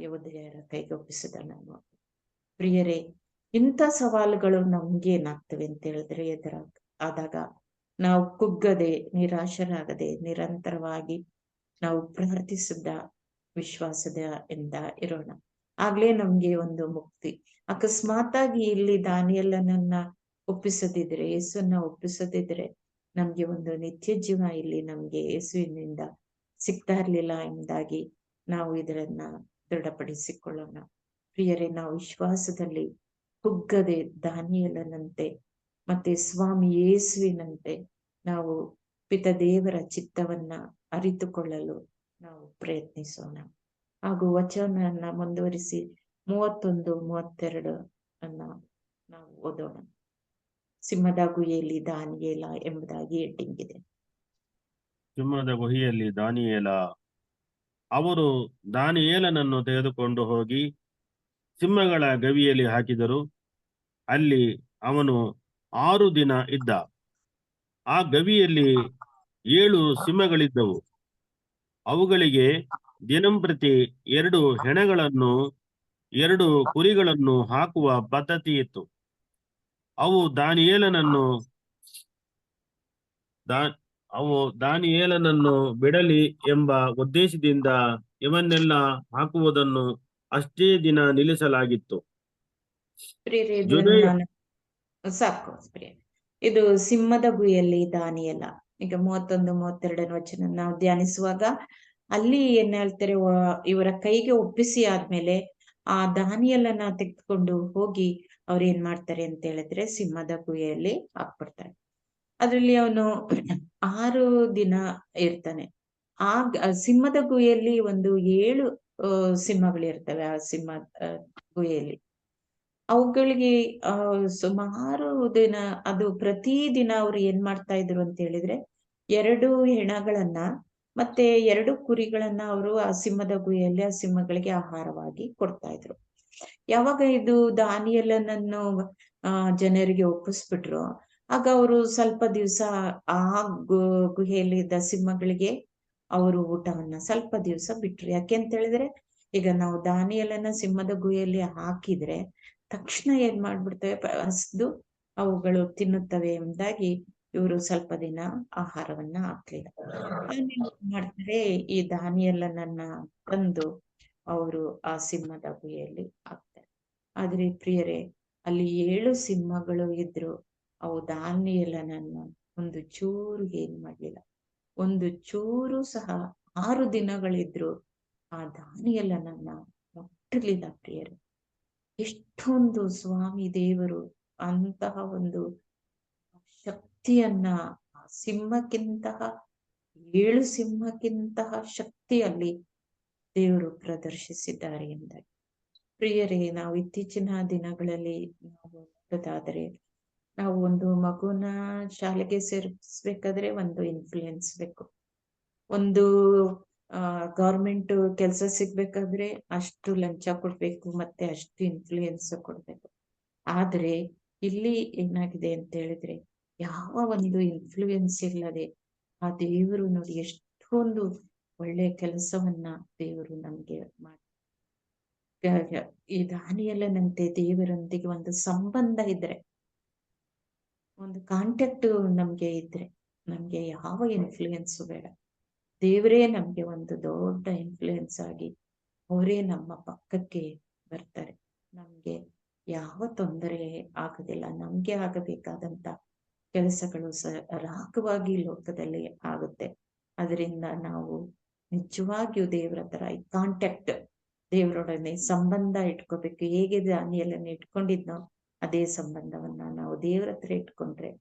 ಯಹೂದ್ಯರ ಕೈಗೆ ಒಪ್ಪಿಸಿದನು. ಪ್ರಿಯರೇ, ಇಂಥ ಸವಾಲುಗಳು ನಮ್ಗೆ ಏನಾಗ್ತವೆ ಅಂತ ಹೇಳಿದ್ರೆ ಆದಾಗ ನಾವು ಕುಗ್ಗದೆ, ನಿರಾಶರಾಗದೆ, ನಿರಂತರವಾಗಿ ನಾವು ಪ್ರಾರ್ಥಿಸಿದ ವಿಶ್ವಾಸದ ಇಂದ ಇರೋಣ. ಆಗ್ಲೇ ನಮ್ಗೆ ಒಂದು ಮುಕ್ತಿ. ಅಕಸ್ಮಾತ್ ಆಗಿ ಇಲ್ಲಿ ದಾನಿಯೇಲನನ್ನ ಒಪ್ಪಿಸದಿದ್ರೆ, ಯೇಸುವನ್ನ ಒಪ್ಪಿಸದಿದ್ರೆ ನಮ್ಗೆ ಒಂದು ನಿತ್ಯ ಜೀವ ಇಲ್ಲಿ ನಮ್ಗೆ ಯೇಸುವಿನಿಂದ ಸಿಗ್ತಾ ಇರ್ಲಿಲ್ಲ ಎಂಬುದಾಗಿ ನಾವು ಇದರನ್ನ ದೃಢಪಡಿಸಿಕೊಳ್ಳೋಣ. ಪ್ರಿಯರೇ, ನಾವು ವಿಶ್ವಾಸದಲ್ಲಿ ಕುಗ್ಗದೆ ದಾನಿಯೇಲನಂತೆ ಮತ್ತೆ ಸ್ವಾಮಿ ಯೇಸುವಿನಂತೆ ನಾವು ಪಿತ ದೇವರ ಚಿತ್ತವನ್ನ ಅರಿತುಕೊಳ್ಳಲು ನಾವು ಪ್ರಯತ್ನಿಸೋಣ. ಹಾಗೂ ವಚನವನ್ನ ಮುಂದುವರಿಸಿ 31, 32 ಅನ್ನ ನಾವು ಓದೋಣ. ಸಿಂಹದ ಗುಹೆಯಲ್ಲಿ ದಾನಿಯೇಲ ಎಂಬುದಾಗಿ ಹೆಡ್ಡಿಂಗ್ ಇದೆ. ಸಿಂಹದ ಗುಹೆಯಲ್ಲಿ ದಾನಿಯೇಲ. ಅವರು ದಾನಿಯೇಲನನ್ನು ತೆಗೆದುಕೊಂಡು ಹೋಗಿ ಸಿಂಹಗಳ ಗವಿಯಲ್ಲಿ ಹಾಕಿದರು. ಅಲ್ಲಿ ಅವನು 6 ದಿನ ಇದ್ದ. ಆ ಗವಿಯಲ್ಲಿ 7 ಸಿಂಹಗಳಿದ್ದವು. ಅವುಗಳಿಗೆ ದಿನಂಪ್ರತಿ 2 ಹೆಣಗಳನ್ನು 2 ಕುರಿಗಳನ್ನು ಹಾಕುವ ಪದ್ಧತಿ ಇತ್ತು. ಅವು ದಾನಿಯೇಲನನ್ನು ಬಿಡಲಿ ಎಂಬ ಉದ್ದೇಶದಿಂದ ಇವನ್ನೆಲ್ಲ ಹಾಕುವುದನ್ನು ಅಷ್ಟೇ ದಿನ ನಿಲ್ಲಿಸಲಾಗಿತ್ತು. ಪ್ರಿಯರೇ, ಜುದೆಯ ಸಾಕು ಪ್ರಿಯ. ಇದು ಸಿಂಹದ ಗುಹೆಯಲ್ಲಿ ದಾನಿಯೇಲ. ಈಗ 31, 32 ವಚನ ನಾವು ಧ್ಯಾನಿಸುವಾಗ ಅಲ್ಲಿ ಏನ್ ಹೇಳ್ತಾರೆ, ಇವರ ಕೈಗೆ ಒಪ್ಪಿಸಿ ಆದ್ಮೇಲೆ ಆ ದಾನಿಯೇಲನ ತೆಗೆದುಕೊಂಡು ಹೋಗಿ ಅವ್ರು ಏನ್ ಮಾಡ್ತಾರೆ ಅಂತ ಹೇಳಿದ್ರೆ ಸಿಂಹದ ಗುಹೆಯಲ್ಲಿ ಹಾಕ್ಬಿಡ್ತಾರೆ. ಅದ್ರಲ್ಲಿ ಅವನು 6 ದಿನ ಇರ್ತಾನೆ. ಸಿಂಹದ ಗುಹೆಯಲ್ಲಿ ಒಂದು 7 ಸಿಂಹಗಳಿರ್ತವೆ. ಆ ಸಿಂಹ ಗುಹೆಯಲ್ಲಿ ಅವುಗಳಿಗೆ ಸುಮಾರು ದಿನ, ಅದು ಪ್ರತಿ ದಿನ ಅವ್ರು ಏನ್ ಮಾಡ್ತಾ ಇದ್ರು ಅಂತ ಹೇಳಿದ್ರೆ 2 ಹೆಣಗಳನ್ನ ಮತ್ತೆ 2 ಕುರಿಗಳನ್ನ ಅವರು ಆ ಸಿಂಹದ ಗುಹೆಯಲ್ಲಿ ಆ ಸಿಂಹಗಳಿಗೆ ಆಹಾರವಾಗಿ ಕೊಡ್ತಾ ಇದ್ರು. ಯಾವಾಗ ಇದು ದಾನಿಯೇಲನನ್ನು ಜನರಿಗೆ ಒಪ್ಪಿಸ್ಬಿಟ್ರು, ಆಗ ಅವರು ಸ್ವಲ್ಪ ದಿವಸ ಆ ಗುಹೆಯಲ್ಲಿದ್ದ ಸಿಂಹಗಳಿಗೆ ಅವರು ಊಟವನ್ನ ಸ್ವಲ್ಪ ದಿವಸ ಬಿಟ್ರು. ಯಾಕೆ ಅಂತ ಹೇಳಿದ್ರೆ ಈಗ ನಾವು ದಾನಿಯೇಲನ ಸಿಂಹದ ಗುಹೆಯಲ್ಲಿ ಹಾಕಿದ್ರೆ ತಕ್ಷಣ ಏನ್ ಮಾಡ್ಬಿಡ್ತವೆ, ಹಸ್ದು ಅವುಗಳು ತಿನ್ನುತ್ತವೆ ಎಂಬುದಾಗಿ ಇವರು ಸ್ವಲ್ಪ ದಿನ ಆಹಾರವನ್ನ ಹಾಕ್ಲಿಲ್ಲ. ಆಮೇಲೆ ಏನ್ ಮಾಡ್ತಾರೆ, ಈ ದಾನಿಯೇಲನನ್ನ ತಂದು ಅವರು ಆ ಸಿಂಹದ ಗುಹೆಯಲ್ಲಿ ಹಾಕ್ತಾರೆ. ಆದ್ರೆ ಪ್ರಿಯರೇ, ಅಲ್ಲಿ 7 ಸಿಂಹಗಳು ಇದ್ರು. ಅವು ದಾನಿಯೇಲನನ್ನು ಒಂದು ಚೂರು ಏನ್ ಮಾಡ್ಲಿಲ್ಲ, ಒಂದು ಚೂರು ಸಹ 6 ದಿನಗಳಿದ್ರು ಆ ದಾನಿಯೇಲನನ್ನ ಮುಟ್ಟಲಿಲ್ಲ. ಪ್ರಿಯರೇ, ಎಷ್ಟೊಂದು ಸ್ವಾಮಿ ದೇವರು ಅಂತಹ ಒಂದು ಶಕ್ತಿಯನ್ನ ಸಿಂಹಕ್ಕಿಂತಹ 7 ಸಿಂಹಕ್ಕಿಂತಹ ಶಕ್ತಿಯಲ್ಲಿ ದೇವರು ಪ್ರದರ್ಶಿಸಿದ್ದಾರೆ ಎಂದಾಗ, ಪ್ರಿಯರೇ, ನಾವು ಇತ್ತೀಚಿನ ದಿನಗಳಲ್ಲಿ ನಾವು ನೋಡೋದಾದರೆ, ನಾವು ಒಂದು ಮಗುನ ಶಾಲೆಗೆ ಸೇರಿಸ್ಬೇಕಾದ್ರೆ ಒಂದು ಇನ್ಫ್ಲೂಯೆನ್ಸ್ ಬೇಕು. ಒಂದು ಗೌರ್ಮೆಂಟ್ ಕೆಲಸ ಸಿಗ್ಬೇಕಾದ್ರೆ ಅಷ್ಟು ಲಂಚ ಕೊಡ್ಬೇಕು, ಮತ್ತೆ ಅಷ್ಟು ಇನ್ಫ್ಲೂಯೆನ್ಸ್ ಕೊಡ್ಬೇಕು. ಆದ್ರೆ ಇಲ್ಲಿ ಏನಾಗಿದೆ ಅಂತ ಹೇಳಿದ್ರೆ ಯಾವ ಒಂದು ಇನ್ಫ್ಲೂಯೆನ್ಸ್ ಇಲ್ಲದೆ ಆ ದೇವರು ನೋಡಿ ಎಷ್ಟೊಂದು ಒಳ್ಳೆ ಕೆಲಸವನ್ನ ದೇವರು ನಮ್ಗೆ ಮಾಡಿ, ಈ ದಾನಿಯೇಲನಂತೆ ದೇವರೊಂದಿಗೆ ಒಂದು ಸಂಬಂಧ ಇದ್ರೆ, ಒಂದು ಕಾಂಟ್ಯಾಕ್ಟ್ ನಮ್ಗೆ ಇದ್ರೆ, ನಮ್ಗೆ ಯಾವ ಇನ್ಫ್ಲೂಯೆನ್ಸ್ ಬೇಡ. ದೇವರೇ ನಮ್ಗೆ ಒಂದು ದೊಡ್ಡ ಇನ್ಫ್ಲೂಯೆನ್ಸ್ ಆಗಿ ಅವರೇ ನಮ್ಮ ಪಕ್ಕಕ್ಕೆ ಬರ್ತಾರೆ. ನಮ್ಗೆ ಯಾವ ತೊಂದರೆ ಆಗೋದಿಲ್ಲ. ನಮ್ಗೆ ಆಗಬೇಕಾದಂತ ಕೆಲಸಗಳು ರಾಗವಾಗಿ ಲೋಕದಲ್ಲಿ ಆಗುತ್ತೆ. ಅದರಿಂದ ನಾವು ನಿಜವಾಗಿಯೂ ದೇವರ ಹತ್ರ ಈ ಕಾಂಟ್ಯಾಕ್ಟ್, ದೇವರೊಡನೆ ಸಂಬಂಧ ಇಟ್ಕೋಬೇಕು. ಹೇಗೆ ದಾನಿಯೇಲನ ಇಟ್ಕೊಂಡಿದ್ನೋ ಅದೇ ಸಂಬಂಧವನ್ನ ನಾವು ದೇವರ ಹತ್ರ ಇಟ್ಕೊಂಡ್ರೆ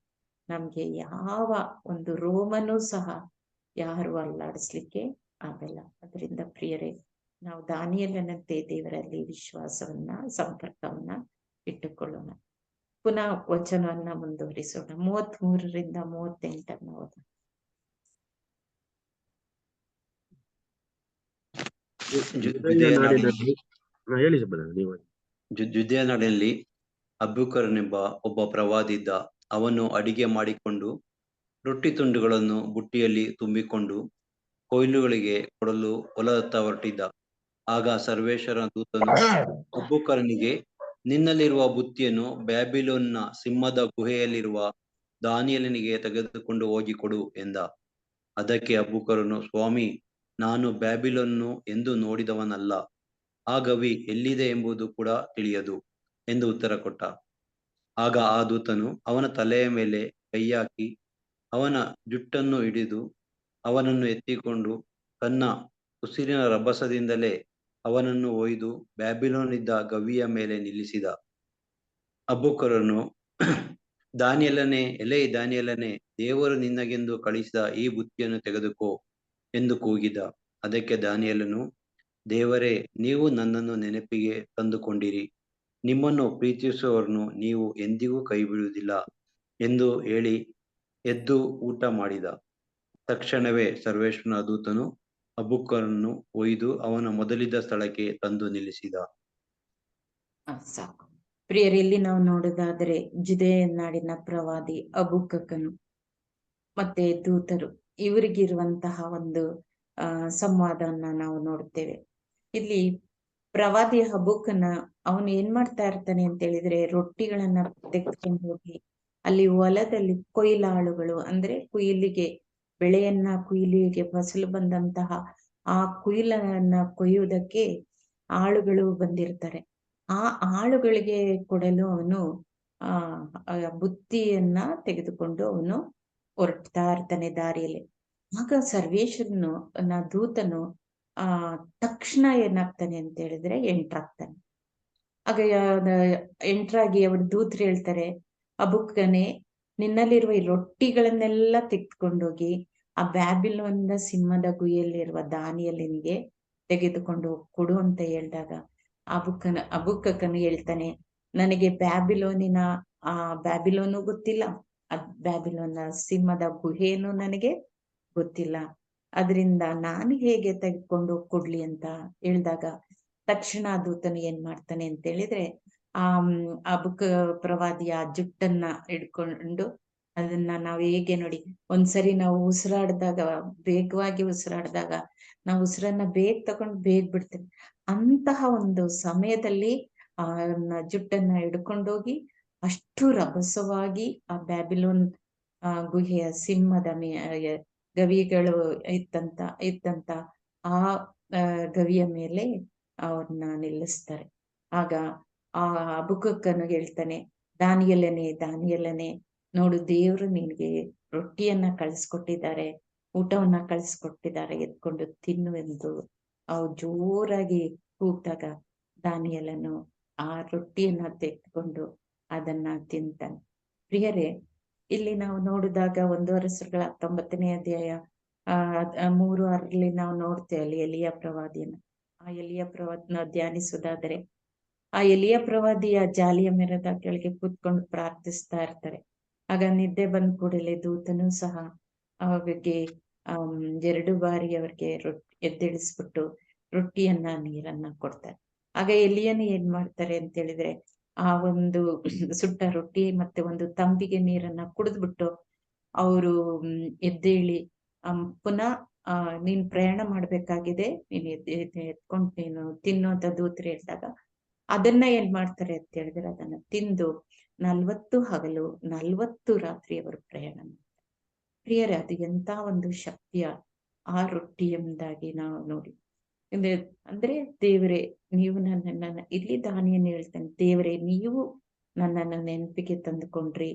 ನಮ್ಗೆ ಯಾವ ಒಂದು ರೋಮನೂ ಸಹ ಯಾರು ಅಲ್ಲಾಡಿಸ್ಲಿಕ್ಕೆ ಆಗಲ್ಲ. ಅದರಿಂದ ಪ್ರಿಯರೇ, ನಾವು ದಾನಿಯೇಲನಂತೆ ದೇವರಲ್ಲಿ ವಿಶ್ವಾಸವನ್ನ, ಸಂಪರ್ಕವನ್ನ ಇಟ್ಟುಕೊಳ್ಳೋಣ. ಪುನಃ ವಚನವನ್ನ ಮುಂದುವರಿಸೋಣ. 33ರಿಂದ 38 ಓದೋಣ. ಜುದೆಯ ನಾಡಿನಲ್ಲಿ ಹೇಳಿ ನೀವು. ಜುದೆಯ ನಾಡಿನಲ್ಲಿ ಅಬೂಕರನೆಂಬ ಒಬ್ಬ ಪ್ರವಾದಿ ಇದ್ದ. ಅವನು ಅಡಿಗೆ ಮಾಡಿಕೊಂಡು ರೊಟ್ಟಿ ತುಂಡುಗಳನ್ನು ಬುಟ್ಟಿಯಲ್ಲಿ ತುಂಬಿಕೊಂಡು ಕೊಯ್ಲುಗಳಿಗೆ ಕೊಡಲು ಹೊಲದತ್ತ ಹೊರಟಿದ್ದ. ಆಗ ಸರ್ವೇಶ್ವರನ ದೂತನು ಅಬೂಕರನಿಗೆ, ನಿನ್ನಲ್ಲಿರುವ ಬುತ್ತಿಯನ್ನು ಬ್ಯಾಬಿಲೋನ್ನ ಸಿಂಹದ ಗುಹೆಯಲ್ಲಿರುವ ದಾನಿಯೇಲನಿಗೆ ತೆಗೆದುಕೊಂಡು ಹೋಗಿ ಕೊಡು ಎಂದ. ಅದಕ್ಕೆ ಅಬೂಕರನು, ಸ್ವಾಮಿ, ನಾನು ಬ್ಯಾಬಿಲೋನನ್ನು ಎಂದು ನೋಡಿದವನಲ್ಲ, ಆ ಗವಿ ಎಲ್ಲಿದೆ ಎಂಬುದು ಕೂಡ ತಿಳಿಯದು ಎಂದು ಉತ್ತರ ಕೊಟ್ಟ. ಆಗ ಆ ದೂತನು ಅವನ ತಲೆಯ ಮೇಲೆ ಕೈಹಾಕಿ ಅವನ ಜುಟ್ಟನ್ನು ಹಿಡಿದು ಅವನನ್ನು ಎತ್ತಿಕೊಂಡು ತನ್ನ ಉಸಿರಿನ ರಭಸದಿಂದಲೇ ಅವನನ್ನು ಒಯ್ದು ಬ್ಯಾಬಿಲೋನಿದ್ದ ಗವಿಯ ಮೇಲೆ ನಿಲ್ಲಿಸಿದ. ಅಬೂಕರನು, ದಾನಿಯೇಲನೇ, ಎಲೈ ದಾನಿಯೇಲನೇ, ದೇವರು ನಿನ್ನಗೆಂದು ಕಳಿಸಿದ ಈ ಬುತ್ತಿಯನ್ನು ತೆಗೆದುಕೋ ಎಂದು ಕೂಗಿದ. ಅದಕ್ಕೆ ದಾನಿಯೇಲನು, ದೇವರೇ, ನೀವು ನನ್ನನ್ನು ನೆನಪಿಗೆ ತಂದುಕೊಂಡಿರಿ, ನಿಮ್ಮನ್ನು ಪ್ರೀತಿಸುವವರನ್ನು ನೀವು ಎಂದಿಗೂ ಕೈಬಿಡುವುದಿಲ್ಲ ಎಂದು ಹೇಳಿ ಎದ್ದು ಊಟ ಮಾಡಿದ. ತಕ್ಷಣವೇ ಸರ್ವೇಶ್ವರನ ದೂತನು ಅಬೂಕರನನ್ನು ಒಯ್ದು ಅವನ ಮೊದಲಿದ್ದ ಸ್ಥಳಕ್ಕೆ ತಂದು ನಿಲ್ಲಿಸಿದ. ಸಾಕು ಪ್ರಿಯರೇ, ಇಲ್ಲಿ ನಾವು ನೋಡೋದಾದ್ರೆ ಜುದೆಯ ನಾಡಿನ ಪ್ರವಾದಿ ಅಬೂಕಕನು ಮತ್ತೆ ದೂತರು ಇವರಿಗಿರುವಂತಹ ಒಂದು ಸಂವಾದವನ್ನ ನಾವು ನೋಡ್ತೇವೆ. ಇಲ್ಲಿ ಪ್ರವಾದಿ ಹಬೂಕನ ಅವನು ಏನ್ ಮಾಡ್ತಾ ಇರ್ತಾನೆ ಅಂತ ಹೇಳಿದ್ರೆ, ರೊಟ್ಟಿಗಳನ್ನ ತೆಗೆದುಕೊಂಡು ಹೋಗಿ ಅಲ್ಲಿ ಹೊಲದಲ್ಲಿ ಕೊಯ್ಲಾಳುಗಳು, ಅಂದ್ರೆ ಕುಯಿಲಿಗೆ ಫಸಲು ಬಂದಂತಹ ಆ ಕುಯಿಲನ್ನ ಕೊಯ್ಯುವುದಕ್ಕೆ ಆಳುಗಳು ಬಂದಿರ್ತಾರೆ. ಆ ಆಳುಗಳಿಗೆ ಕೊಡಲು ಅವನು ಬುತ್ತಿಯನ್ನ ತೆಗೆದುಕೊಂಡು ಅವನು ಹೊರಡ್ತಾ ಇರ್ತಾನೆ ದಾರಿಯಲ್ಲಿ. ಆಗ ಸರ್ವೇಶ್ವರನು ದೂತನು ತಕ್ಷಣ ಏನಾಗ್ತಾನೆ ಅಂತ ಹೇಳಿದ್ರೆ ಎಂಟ್ರಾಗ್ತಾನೆ. ಆಗ ಎಂಟ್ರಾಗಿ ಅವ್ರ ದೂತರು ಹೇಳ್ತಾರೆ, ಅಬೂಕನೇ, ನಿನ್ನಲ್ಲಿರುವ ಈ ರೊಟ್ಟಿಗಳನ್ನೆಲ್ಲ ತೆಗೆದುಕೊಂಡೋಗಿ ಆ ಬ್ಯಾಬಿಲೋನ್ನ ಸಿಂಹದ ಗುಹೆಯಲ್ಲಿರುವ ದಾನಿಯೇಲನಿಗೆ ತೆಗೆದುಕೊಂಡು ಕೊಡು ಅಂತ ಹೇಳಿದಾಗ ಅಬೂಕಕನು ಹೇಳ್ತಾನೆ, ನನಗೆ ಬ್ಯಾಬಿಲೋನು ಗೊತ್ತಿಲ್ಲ, ಬ್ಯಾಬಿಲೋನ್ನ ಸಿಂಹದ ಗುಹೆಯನ್ನು ನನಗೆ ಗೊತ್ತಿಲ್ಲ, ಅದರಿಂದ ನಾನು ಹೇಗೆ ತೆಗೆದುಕೊಂಡು ಕೊಡ್ಲಿ ಅಂತ ಹೇಳಿದಾಗ ತಕ್ಷಣ ದೂತನು ಏನ್ ಮಾಡ್ತಾನೆ ಅಂತ ಹೇಳಿದ್ರೆ, ಅಬೂಕ ಪ್ರವಾದಿಯ ಜುಟ್ಟನ್ನ ಹಿಡ್ಕೊಂಡು ಅದನ್ನ ನಾವು ಹೇಗೆ ನೋಡಿ, ಒಂದ್ಸರಿ ನಾವು ವೇಗವಾಗಿ ಉಸಿರಾಡಿದಾಗ ನಾವು ಉಸಿರನ್ನ ಬೇಗ ತಗೊಂಡು ಬೇಗ ಬಿಡ್ತೇವೆ. ಅಂತಹ ಒಂದು ಸಮಯದಲ್ಲಿ ಜುಟ್ಟನ್ನ ಹಿಡ್ಕೊಂಡೋಗಿ ಅಷ್ಟು ರಭಸವಾಗಿ ಆ ಬ್ಯಾಬಿಲೋನ್ ಗುಹೆಯ ಸಿಂಹದ ಗವಿಗಳು ಇತ್ತಂತ ಆ ಗವಿಯ ಮೇಲೆ ಅವ್ರನ್ನ ನಿಲ್ಲಿಸ್ತಾರೆ. ಆಗ ಆ ಅಬೂಕಕನು ಹೇಳ್ತಾನೆ, ದಾನಿಯೇಲನೇ, ನೋಡು, ದೇವರು ನಿನಗೆ ರೊಟ್ಟಿಯನ್ನ ಕಳಿಸ್ಕೊಟ್ಟಿದ್ದಾರೆ, ಊಟವನ್ನ ಕಳಿಸ್ಕೊಟ್ಟಿದ್ದಾರೆ, ಎತ್ಕೊಂಡು ತಿನ್ನು ಎಂದು ಜೋರಾಗಿ ಕೂಗ್ದಾಗ ದಾನಿಯೇಲನು ಆ ರೊಟ್ಟಿಯನ್ನ ತೆಗೆದುಕೊಂಡು ಅದನ್ನ ತಿಂತಾನೆ. ಪ್ರಿಯರೇ, ಇಲ್ಲಿ ನಾವು ನೋಡಿದಾಗ 1 ವರಸಗಳ 19ನೇ ಅಧ್ಯಾಯ 3-6 ನಾವು ನೋಡ್ತೇವೆ ಅಲ್ಲಿ ಎಲಿಯ ಪ್ರವಾದಿಯನ್ನ. ಆ ಎಲಿಯ ಪ್ರವಾದಿನ ಧ್ಯಾನಿಸುವುದಾದರೆ, ಆ ಎಲಿಯ ಪ್ರವಾದಿಯ ಜಾಲಿಯ ಮರದ ಕೆಳಗೆ ಕೂತ್ಕೊಂಡು ಪ್ರಾರ್ಥಿಸ್ತಾ ಇರ್ತಾರೆ. ಆಗ ನಿದ್ದೆ ಬಂದ ಕೂಡಲೇ ದೂತನು ಸಹ ಅವ್ರಿಗೆ 2 ಬಾರಿ ಅವ್ರಿಗೆ ಎದ್ದೇಳಿಸ್ಬಿಟ್ಟು ರೊಟ್ಟಿಯನ್ನ ನೀರನ್ನ ಕೊಡ್ತಾರೆ. ಆಗ ಎಲಿಯನು ಏನ್ ಮಾಡ್ತಾರೆ ಅಂತ ಹೇಳಿದ್ರೆ, ಆ ಒಂದು ಸುಟ್ಟ ರೊಟ್ಟಿ ಮತ್ತೆ ಒಂದು ತಂಬಿಗೆ ನೀರನ್ನ ಕುಡಿದ್ಬಿಟ್ಟು ಅವರು ಎದ್ದೇಳಿ ಪುನಃ ನೀನ್ ಪ್ರಯಾಣ ಮಾಡ್ಬೇಕಾಗಿದೆ, ನೀನ್ ಎತ್ಕೊಂಡು ನೀನು ತಿನ್ನು ಅಂತ ದೂತರು ಹೇಳಿದಾಗ ಅದನ್ನ ಏನ್ ಮಾಡ್ತಾರೆ ಅಂತ ಹೇಳಿದ್ರೆ, ಅದನ್ನ ತಿಂದು 40 ಹಗಲು 40 ರಾತ್ರಿ ಅವರು ಪ್ರಯಾಣ ಮಾಡ್ತಾರೆ. ಪ್ರಿಯರೇ, ಅದು ಎಂತ ಒಂದು ಶಕ್ತಿಯ ಆ ರೊಟ್ಟಿ ಎಂಬುದಾಗಿ ನಾವು ನೋಡಿ. ಅಂದ್ರೆ ದೇವರೇ, ನೀವು ನನ್ನನ್ನ ಇಲ್ಲಿ ದಾನಿಯೇಲನು ಹೇಳ್ತಾನೆ, ದೇವರೇ, ನೀವು ನನ್ನನ್ನು ನೆನಪಿಗೆ ತಂದುಕೊಂಡ್ರಿ,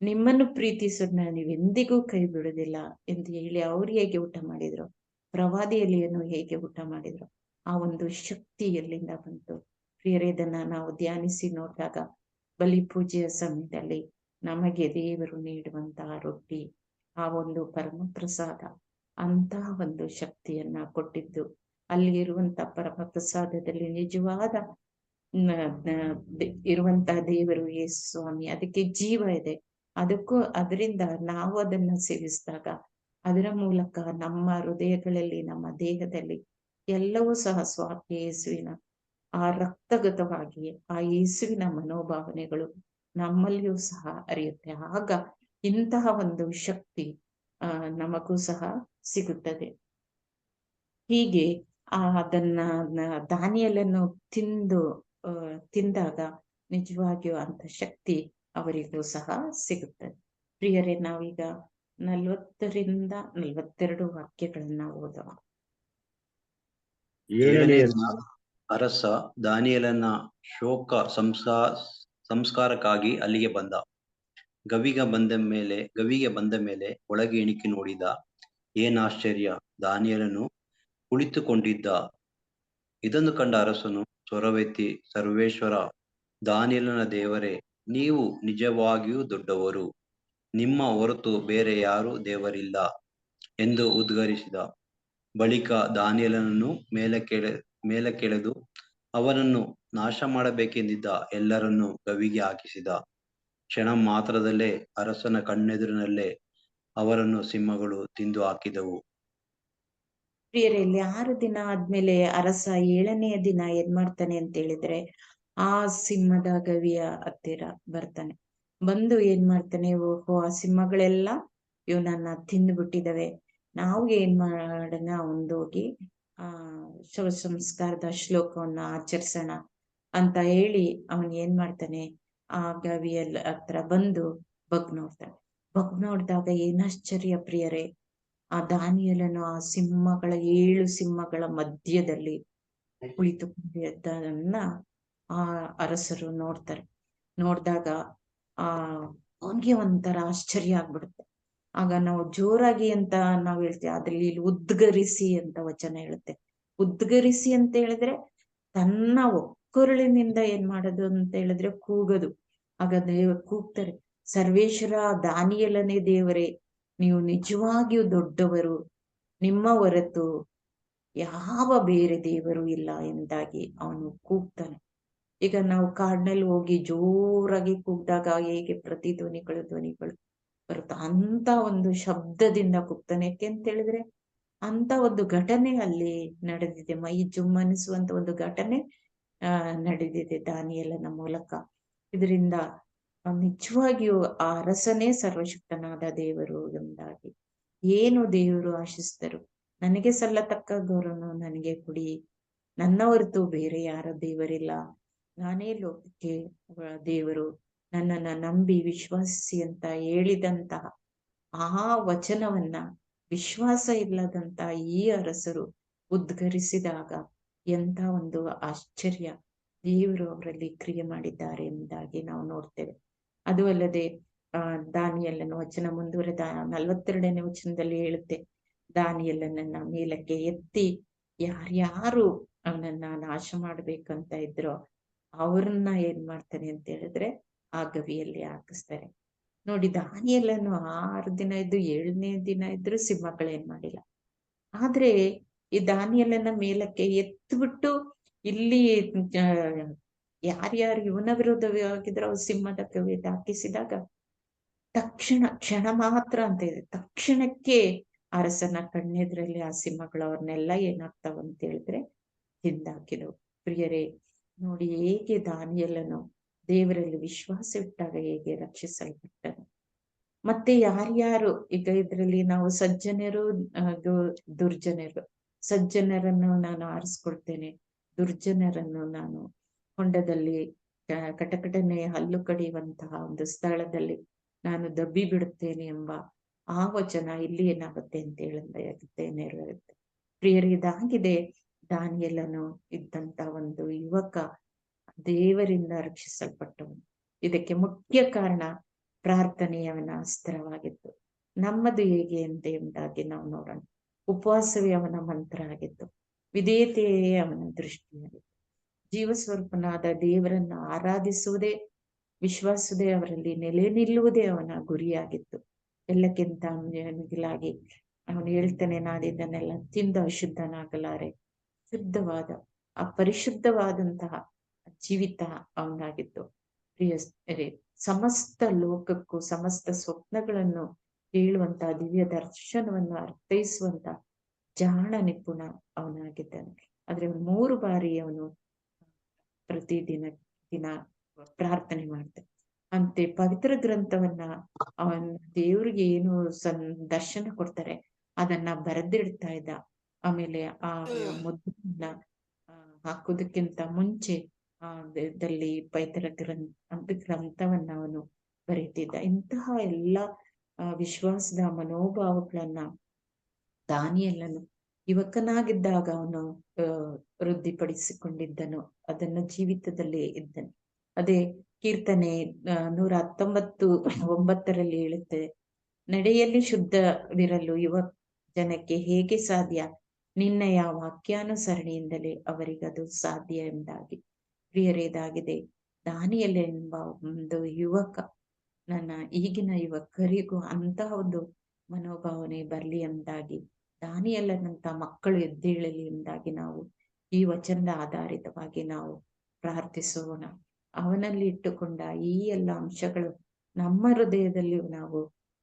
ನಿಮ್ಮನ್ನು ಪ್ರೀತಿಸೋದನ್ನ ನೀವೆಂದಿಗೂ ಕೈ ಬಿಡುವುದಿಲ್ಲ ಎಂದು ಹೇಳಿ ಅವ್ರು ಹೇಗೆ ಊಟ ಮಾಡಿದ್ರು, ಪ್ರವಾದಿ ಎಲಿಯನು ಹೇಗೆ ಊಟ ಮಾಡಿದ್ರು, ಆ ಒಂದು ಶಕ್ತಿ ಎಲ್ಲಿಂದ ಬಂತು. ಪ್ರಿಯರೇ, ಇದನ್ನ ನಾವು ಧ್ಯಾನಿಸಿ ನೋಡಿದಾಗ ಬಲಿ ಪೂಜೆಯ ಸಮಯದಲ್ಲಿ ನಮಗೆ ದೇವರು ನೀಡುವಂತಹ ರೊಟ್ಟಿ, ಆ ಒಂದು ಪರಮ ಪ್ರಸಾದ ಅಂತಹ ಒಂದು ಶಕ್ತಿಯನ್ನ ಕೊಟ್ಟಿದ್ದು ಅಲ್ಲಿ ಇರುವಂತ ಪರಮ ಪ್ರಸಾದದಲ್ಲಿ ನಿಜವಾದ ಇರುವಂತಹ ದೇವರು ಯೇಸು ಸ್ವಾಮಿ. ಅದಕ್ಕೆ ಜೀವ ಇದೆ. ಅದರಿಂದ ನಾವು ಅದನ್ನ ಸೇವಿಸಿದಾಗ ಅದರ ಮೂಲಕ ನಮ್ಮ ಹೃದಯಗಳಲ್ಲಿ, ನಮ್ಮ ದೇಹದಲ್ಲಿ ಎಲ್ಲವೂ ಸಹ ಸ್ವಾಮಿ ಯೇಸುವಿನ ಆ ರಕ್ತಗತವಾಗಿ ಆ ಯೇಸುವಿನ ಮನೋಭಾವನೆಗಳು ನಮ್ಮಲ್ಲಿಯೂ ಸಹ ಅರಿಯುತ್ತೆ. ಆಗ ಇಂತಹ ಒಂದು ಶಕ್ತಿ ನಮಗೂ ಸಹ ಸಿಗುತ್ತದೆ. ಹೀಗೆ ಅದನ್ನ ದಾನಿಯೇಲನು ತಿಂದಾಗ ನಿಜವಾಗಿಯೂ ಅಂತ ಶಕ್ತಿ ಅವರಿಗೂ ಸಹ ಸಿಗುತ್ತದೆ. ಪ್ರಿಯರೇ, ನಾವೀಗ 40ರಿಂದ 42 ವಾಕ್ಯಗಳನ್ನ ಓದುವ. 7ನೇ ಏಳನೆಯ ದಿನ ಅರಸ ದಾನಿಯೇಲನ ಶೋಕ ಸಂಸ್ಕಾರಕ್ಕಾಗಿ ಅಲ್ಲಿಗೆ ಬಂದ. ಗವಿಗೆ ಬಂದ ಮೇಲೆ ಒಳಗೆ ಇಣಿಕಿ ನೋಡಿದ. ಏನಾಶ್ಚರ್ಯ! ದಾನಿಯೇಲನು ಕುಳಿತುಕೊಂಡಿದ್ದ. ಇದನ್ನು ಕಂಡ ಅರಸನು ಸ್ವರವೆತ್ತಿ, ಸರ್ವೇಶ್ವರ ದಾನಿಯೇಲನ ದೇವರೇ, ನೀವು ನಿಜವಾಗಿಯೂ ದೊಡ್ಡವರು, ನಿಮ್ಮ ಹೊರತು ಬೇರೆ ಯಾರೂ ದೇವರಿಲ್ಲ ಎಂದು ಉದ್ಗರಿಸಿದ. ಬಳಿಕ ದಾನಿಯೇಲನನ್ನು ಮೇಲಕ್ಕೆಳೆದು ಅವನನ್ನು ನಾಶ ಮಾಡಬೇಕೆಂದಿದ್ದ ಎಲ್ಲರನ್ನೂ ಗವಿಗೆ ಹಾಕಿಸಿದ. ಕ್ಷಣ ಮಾತ್ರದಲ್ಲೇ ಅರಸನ ಕಣ್ಣೆದುರಿನಲ್ಲೇ ಅವರನ್ನು ಸಿಂಹಗಳು ತಿಂದು ಹಾಕಿದವು. ಪ್ರಿಯರಲ್ಲಿ, 6 ದಿನ ಆದ್ಮೇಲೆ ಅರಸ 7ನೆಯ ದಿನ ಏನ್ ಮಾಡ್ತಾನೆ ಅಂತ ಹೇಳಿದ್ರೆ, ಆ ಸಿಂಹದ ಗವಿಯ ಹತ್ತಿರ ಬರ್ತಾನೆ. ಬಂದು ಏನ್ ಮಾಡ್ತಾನೆ, ಓಹೋ, ಆ ಸಿಂಹಗಳೆಲ್ಲ ಇವನನ್ನ ತಿಂದ್ಬಿಟ್ಟಿದವೆ, ನಾವು ಏನ್ ಮಾಡೋಣ, ಒಂದೋಗಿ ಶವ ಸಂಸ್ಕಾರದ ಶ್ಲೋಕವನ್ನ ಆಚರಿಸೋಣ ಅಂತ ಹೇಳಿ ಅವನ್ ಏನ್ ಮಾಡ್ತಾನೆ, ಆ ಗವಿಯಲ್ಲ ಹತ್ರ ಬಂದು ಬಗ್ ನೋಡ್ದಾಗ ಏನಾಶ್ಚರ್ಯ ಪ್ರಿಯರೇ, ಆ ದಾನಿಯೇಲನು ಆ 7 ಸಿಂಹಗಳ ಮಧ್ಯದಲ್ಲಿ ಕುಳಿತುಕೊಂಡಿದ್ದನ್ನ ಆ ಅರಸರು ನೋಡ್ತಾರೆ. ನೋಡ್ದಾಗ ಅವನಿಗೆ ಒಂಥರ ಆಶ್ಚರ್ಯ ಆಗ್ಬಿಡುತ್ತೆ. ಆಗ ನಾವು ಜೋರಾಗಿ ಅಂತ ನಾವು ಹೇಳ್ತೀವಿ, ಅದ್ರಲ್ಲಿ ಇಲ್ಲಿ ಉದ್ಗರಿಸಿ ಅಂತ ವಚನ ಹೇಳುತ್ತೆ. ಉದ್ಗರಿಸಿ ಅಂತ ಹೇಳಿದ್ರೆ ತನ್ನ ಒಕ್ಕೊರಳಿನಿಂದ ಏನ್ ಮಾಡೋದು ಅಂತ ಹೇಳಿದ್ರೆ ಕೂಗೋದು. ಆಗ ಕೂಗ್ತಾರೆ, ಸರ್ವೇಶ್ವರ ದಾನಿಯೇಲನೇ ದೇವರೇ, ನೀವು ನಿಜವಾಗಿಯೂ ದೊಡ್ಡವರು, ನಿಮ್ಮ ಹೊರತು ಯಾವ ಬೇರೆ ದೇವರು ಇಲ್ಲ ಎಂದಾಗಿ ಅವನು ಕೂಗ್ತಾನೆ. ಈಗ ನಾವು ಕಾಡಿನಲ್ಲಿ ಹೋಗಿ ಜೋರಾಗಿ ಕೂಗ್ದಾಗ ಹೇಗೆ ಧ್ವನಿಗಳು ಬರುತ್ತೆ, ಅಂತ ಒಂದು ಶಬ್ದದಿಂದ ಕೂಗ್ತಾನೆ. ಯಾಕೆ ಅಂತ ಹೇಳಿದ್ರೆ ಅಂತ ಒಂದು ಘಟನೆ ಅಲ್ಲಿ ನಡೆದಿದೆ, ಮೈ ಜುಮ್ಮನಿಸುವಂತ ಒಂದು ಘಟನೆ ನಡೆದಿದೆ ದಾನಿಯೇಲನ ಮೂಲಕ. ಇದರಿಂದ ನಿಜವಾಗಿಯೂ ಆ ಅರಸನೇ ಸರ್ವಶಕ್ತನಾದ ದೇವರು ಎಂದಾಗಿ ಏನು ದೇವರು ಆಶಿಸಿದರು, ನನಗೆ ಸಲ್ಲತಕ್ಕ ಗೌರವನು ನನಗೆ ಕೊಡಿ, ನನ್ನ ಹೊರತು ಬೇರೆ ಯಾರ ದೇವರಿಲ್ಲ, ನಾನೇ ಲೋಕಕ್ಕೆ ದೇವರು, ನನ್ನನ್ನ ನಂಬಿ ವಿಶ್ವಾಸಿಸಿ ಅಂತ ಹೇಳಿದಂತಹ ಆ ವಚನವನ್ನ ವಿಶ್ವಾಸ ಇಲ್ಲದಂತ ಈ ಅರಸರು ಉದ್ಗರಿಸಿದಾಗ ಎಂತ ಒಂದು ಆಶ್ಚರ್ಯ ದೇವರು ಅವರಲ್ಲಿ ಕ್ರಿಯೆ ಮಾಡಿದ್ದಾರೆ ಎಂಬುದಾಗಿ ನಾವು ನೋಡ್ತೇವೆ. ಅದು ಅಲ್ಲದೆ ದಾನಿಯೇಲನ ವಚನ ಮುಂದುವರೆದ 42ನೇ ವಚನದಲ್ಲಿ ಹೇಳುತ್ತೆ, ದಾನಿಯೇಲನನ್ನ ಮೇಲಕ್ಕೆ ಎತ್ತಿ ಯಾರ್ಯಾರು ಅವನನ್ನ ನಾಶ ಮಾಡ್ಬೇಕಂತ ಇದ್ರೋ ಅವ್ರನ್ನ ಏನ್ ಮಾಡ್ತಾನೆ ಅಂತ ಹೇಳಿದ್ರೆ ಆ ಗವಿಯಲ್ಲಿ ಹಾಕಿಸ್ತಾರೆ. ನೋಡಿ, ದಾನಿಯೇಲನು 6 ದಿನ ಇದ್ದು 7ನೇ ದಿನ ಇದ್ರು ಸಿಂಹಗಳೇನ್ ಮಾಡಿಲ್ಲ. ಆದ್ರೆ ಈ ದಾನಿಯೇಲನ ಮೇಲಕ್ಕೆ ಎತ್ಬಿಟ್ಟು ಇಲ್ಲಿ ಯಾರ್ಯಾರು ಇವನ ವಿರುದ್ಧವಾಗಿದ್ರು ಅವ್ರು ಸಿಂಹದ ಗವಿಯಲ್ಲಿ ಹಾಕಿಸಿದಾಗ ಕ್ಷಣ ಮಾತ್ರ ಅಂತ ಇದೆ, ತಕ್ಷಣಕ್ಕೆ ಅರಸನ ಕಣ್ಣೆದ್ರಲ್ಲಿ ಆ ಸಿಂಹಗಳು ಅವ್ರನ್ನೆಲ್ಲ ಏನಾಗ್ತಾವ ಅಂತ ಹೇಳಿದ್ರೆ ತಿಂದಾಕಿದವು. ಪ್ರಿಯರೇ, ನೋಡಿ ಹೇಗೆ ದಾನಿಯೇಲನು ದೇವರಲ್ಲಿ ವಿಶ್ವಾಸ ಇಟ್ಟಾಗ ಹೇಗೆ ರಕ್ಷಿಸಲ್ಪಟ್ಟನು. ಮತ್ತೆ ಯಾರ್ಯಾರು ಈಗ ಇದ್ರಲ್ಲಿ ನಾವು ಸಜ್ಜನರು ದುರ್ಜನರು, ಸಜ್ಜನರನ್ನು ನಾನು ಆರಿಸ್ಕೊಳ್ತೇನೆ, ದುರ್ಜನರನ್ನು ನಾನು ಹೊಂಡದಲ್ಲಿ ಕಟಕಟನೆ ಹಲ್ಲು ಕಡಿಯುವಂತಹ ಒಂದು ಸ್ಥಳದಲ್ಲಿ ನಾನು ದಬ್ಬಿ ಬಿಡುತ್ತೇನೆ ಎಂಬ ಆ ವಚನ ಇಲ್ಲಿ ಏನಾಗುತ್ತೆ ಅಂತ ಹೇಳಿದ್ರೆ ನೆರವೇರುತ್ತೆ. ಪ್ರಿಯರಿದಾಗಿದೆ, ದಾನಿಯೇಲನು ಇದ್ದಂತ ಒಂದು ಯುವಕ ದೇವರಿಂದ ರಕ್ಷಿಸಲ್ಪಟ್ಟವನು. ಇದಕ್ಕೆ ಮುಖ್ಯ ಕಾರಣ ಪ್ರಾರ್ಥನೆಯವನ ಅಸ್ತ್ರವಾಗಿತ್ತು. ನಮ್ಮದು ಹೇಗೆ ಅಂತ ಎಂಬುದಾಗಿ ನಾವು ನೋಡೋಣ. ಉಪವಾಸವೇ ಅವನ ಮಂತ್ರ ಆಗಿತ್ತು, ವಿಧೇಯತೆಯೇ ಅವನ ದೃಷ್ಟಿಯಾಗಿತ್ತು. ಜೀವಸ್ವರೂಪನಾದ ದೇವರನ್ನ ಆರಾಧಿಸುವುದೇ, ವಿಶ್ವಾಸದೇ, ಅವರಲ್ಲಿ ನೆಲೆ ನಿಲ್ಲುವುದೇ ಅವನ ಗುರಿಯಾಗಿತ್ತು. ಎಲ್ಲಕ್ಕಿಂತ ಮಿಗಿಲಾಗಿ ಅವನು ಹೇಳ್ತಾನೆ, ನಾನು ಇದನ್ನೆಲ್ಲ ತಿಂದು ಅಶುದ್ಧನಾಗಲಾರೆ, ಶುದ್ಧವಾದ ಪರಿಶುದ್ಧವಾದಂತಹ ಜೀವಿತ ಅವನಾಗಿತ್ತು. ಪ್ರಿಯ ಸಮಸ್ತ ಲೋಕಕ್ಕೂ ಸಮಸ್ತ ಸ್ವಪ್ನಗಳನ್ನು ಹೇಳುವಂತ ದಿವ್ಯ ದರ್ಶನವನ್ನು ಅರ್ಥೈಸುವಂತ ಜಾಣ ನಿಪುಣ ಅವನಾಗಿದ್ದಾನೆ. ಆದ್ರೆ 3 ಬಾರಿ ಅವನು ಪ್ರತಿದಿನ ದಿನ ಪ್ರಾರ್ಥನೆ ಮಾಡ್ತಾನೆ. ಅಂತೆ ಪವಿತ್ರ ಗ್ರಂಥವನ್ನ ಅವನ್ ದೇವ್ರಿಗೆ ಏನು ದರ್ಶನ ಕೊಡ್ತಾರೆ ಅದನ್ನ ಬರೆದಿಡ್ತಾ ಇದ್ದ. ಆಮೇಲೆ ಆ ಮುದ್ರೆಯನ್ನ ಹಾಕೋದಕ್ಕಿಂತ ಮುಂಚೆ ದಲ್ಲಿ ಪವಿತ್ರ ಗ್ರಂಥವನ್ನ ಅವನು ಬರೀತಿದ್ದ. ಇಂತಹ ಎಲ್ಲ ವಿಶ್ವಾಸದ ಮನೋಭಾವಗಳನ್ನ ದಾನಿಯೇಲನು ಯುವಕನಾಗಿದ್ದಾಗ ಅವನು ವೃದ್ಧಿಪಡಿಸಿಕೊಂಡಿದ್ದನು, ಅದನ್ನ ಜೀವಿತದಲ್ಲಿ ಇದ್ದನು. ಅದೇ ಕೀರ್ತನೆ 119:9 ಹೇಳುತ್ತೆ, ನಡೆಯಲ್ಲಿ ಶುದ್ಧವಿರಲು ಯುವ ಜನಕ್ಕೆ ಹೇಗೆ ಸಾಧ್ಯ, ನಿನ್ನಯ ವಾಕ್ಯಾನುಸರಣೆಯಿಂದಲೇ ಅವರಿಗದು ಸಾಧ್ಯ ಎಂದಾಗಿ. ಪ್ರಿಯರೇದಾಗಿದೆ ದಾನಿಯೇಲ ಎಂಬ ಒಂದು ಯುವಕ, ನನ್ನ ಈಗಿನ ಯುವಕರಿಗೂ ಅಂತಹ ಒಂದು ಮನೋಭಾವನೆ ಬರ್ಲಿ ಎಂದಾಗಿ, ದಾನಿಯೇಲನಂತ ಮಕ್ಕಳು ಎದ್ದೇಳಲಿ ಎಂದಾಗಿ ನಾವು ಈ ವಚನದ ಆಧಾರಿತವಾಗಿ ನಾವು ಪ್ರಾರ್ಥಿಸೋಣ. ಅವನಲ್ಲಿ ಇಟ್ಟುಕೊಂಡ ಈ ಎಲ್ಲ ಅಂಶಗಳು ನಮ್ಮ ಹೃದಯದಲ್ಲಿಯೂ ನಾವು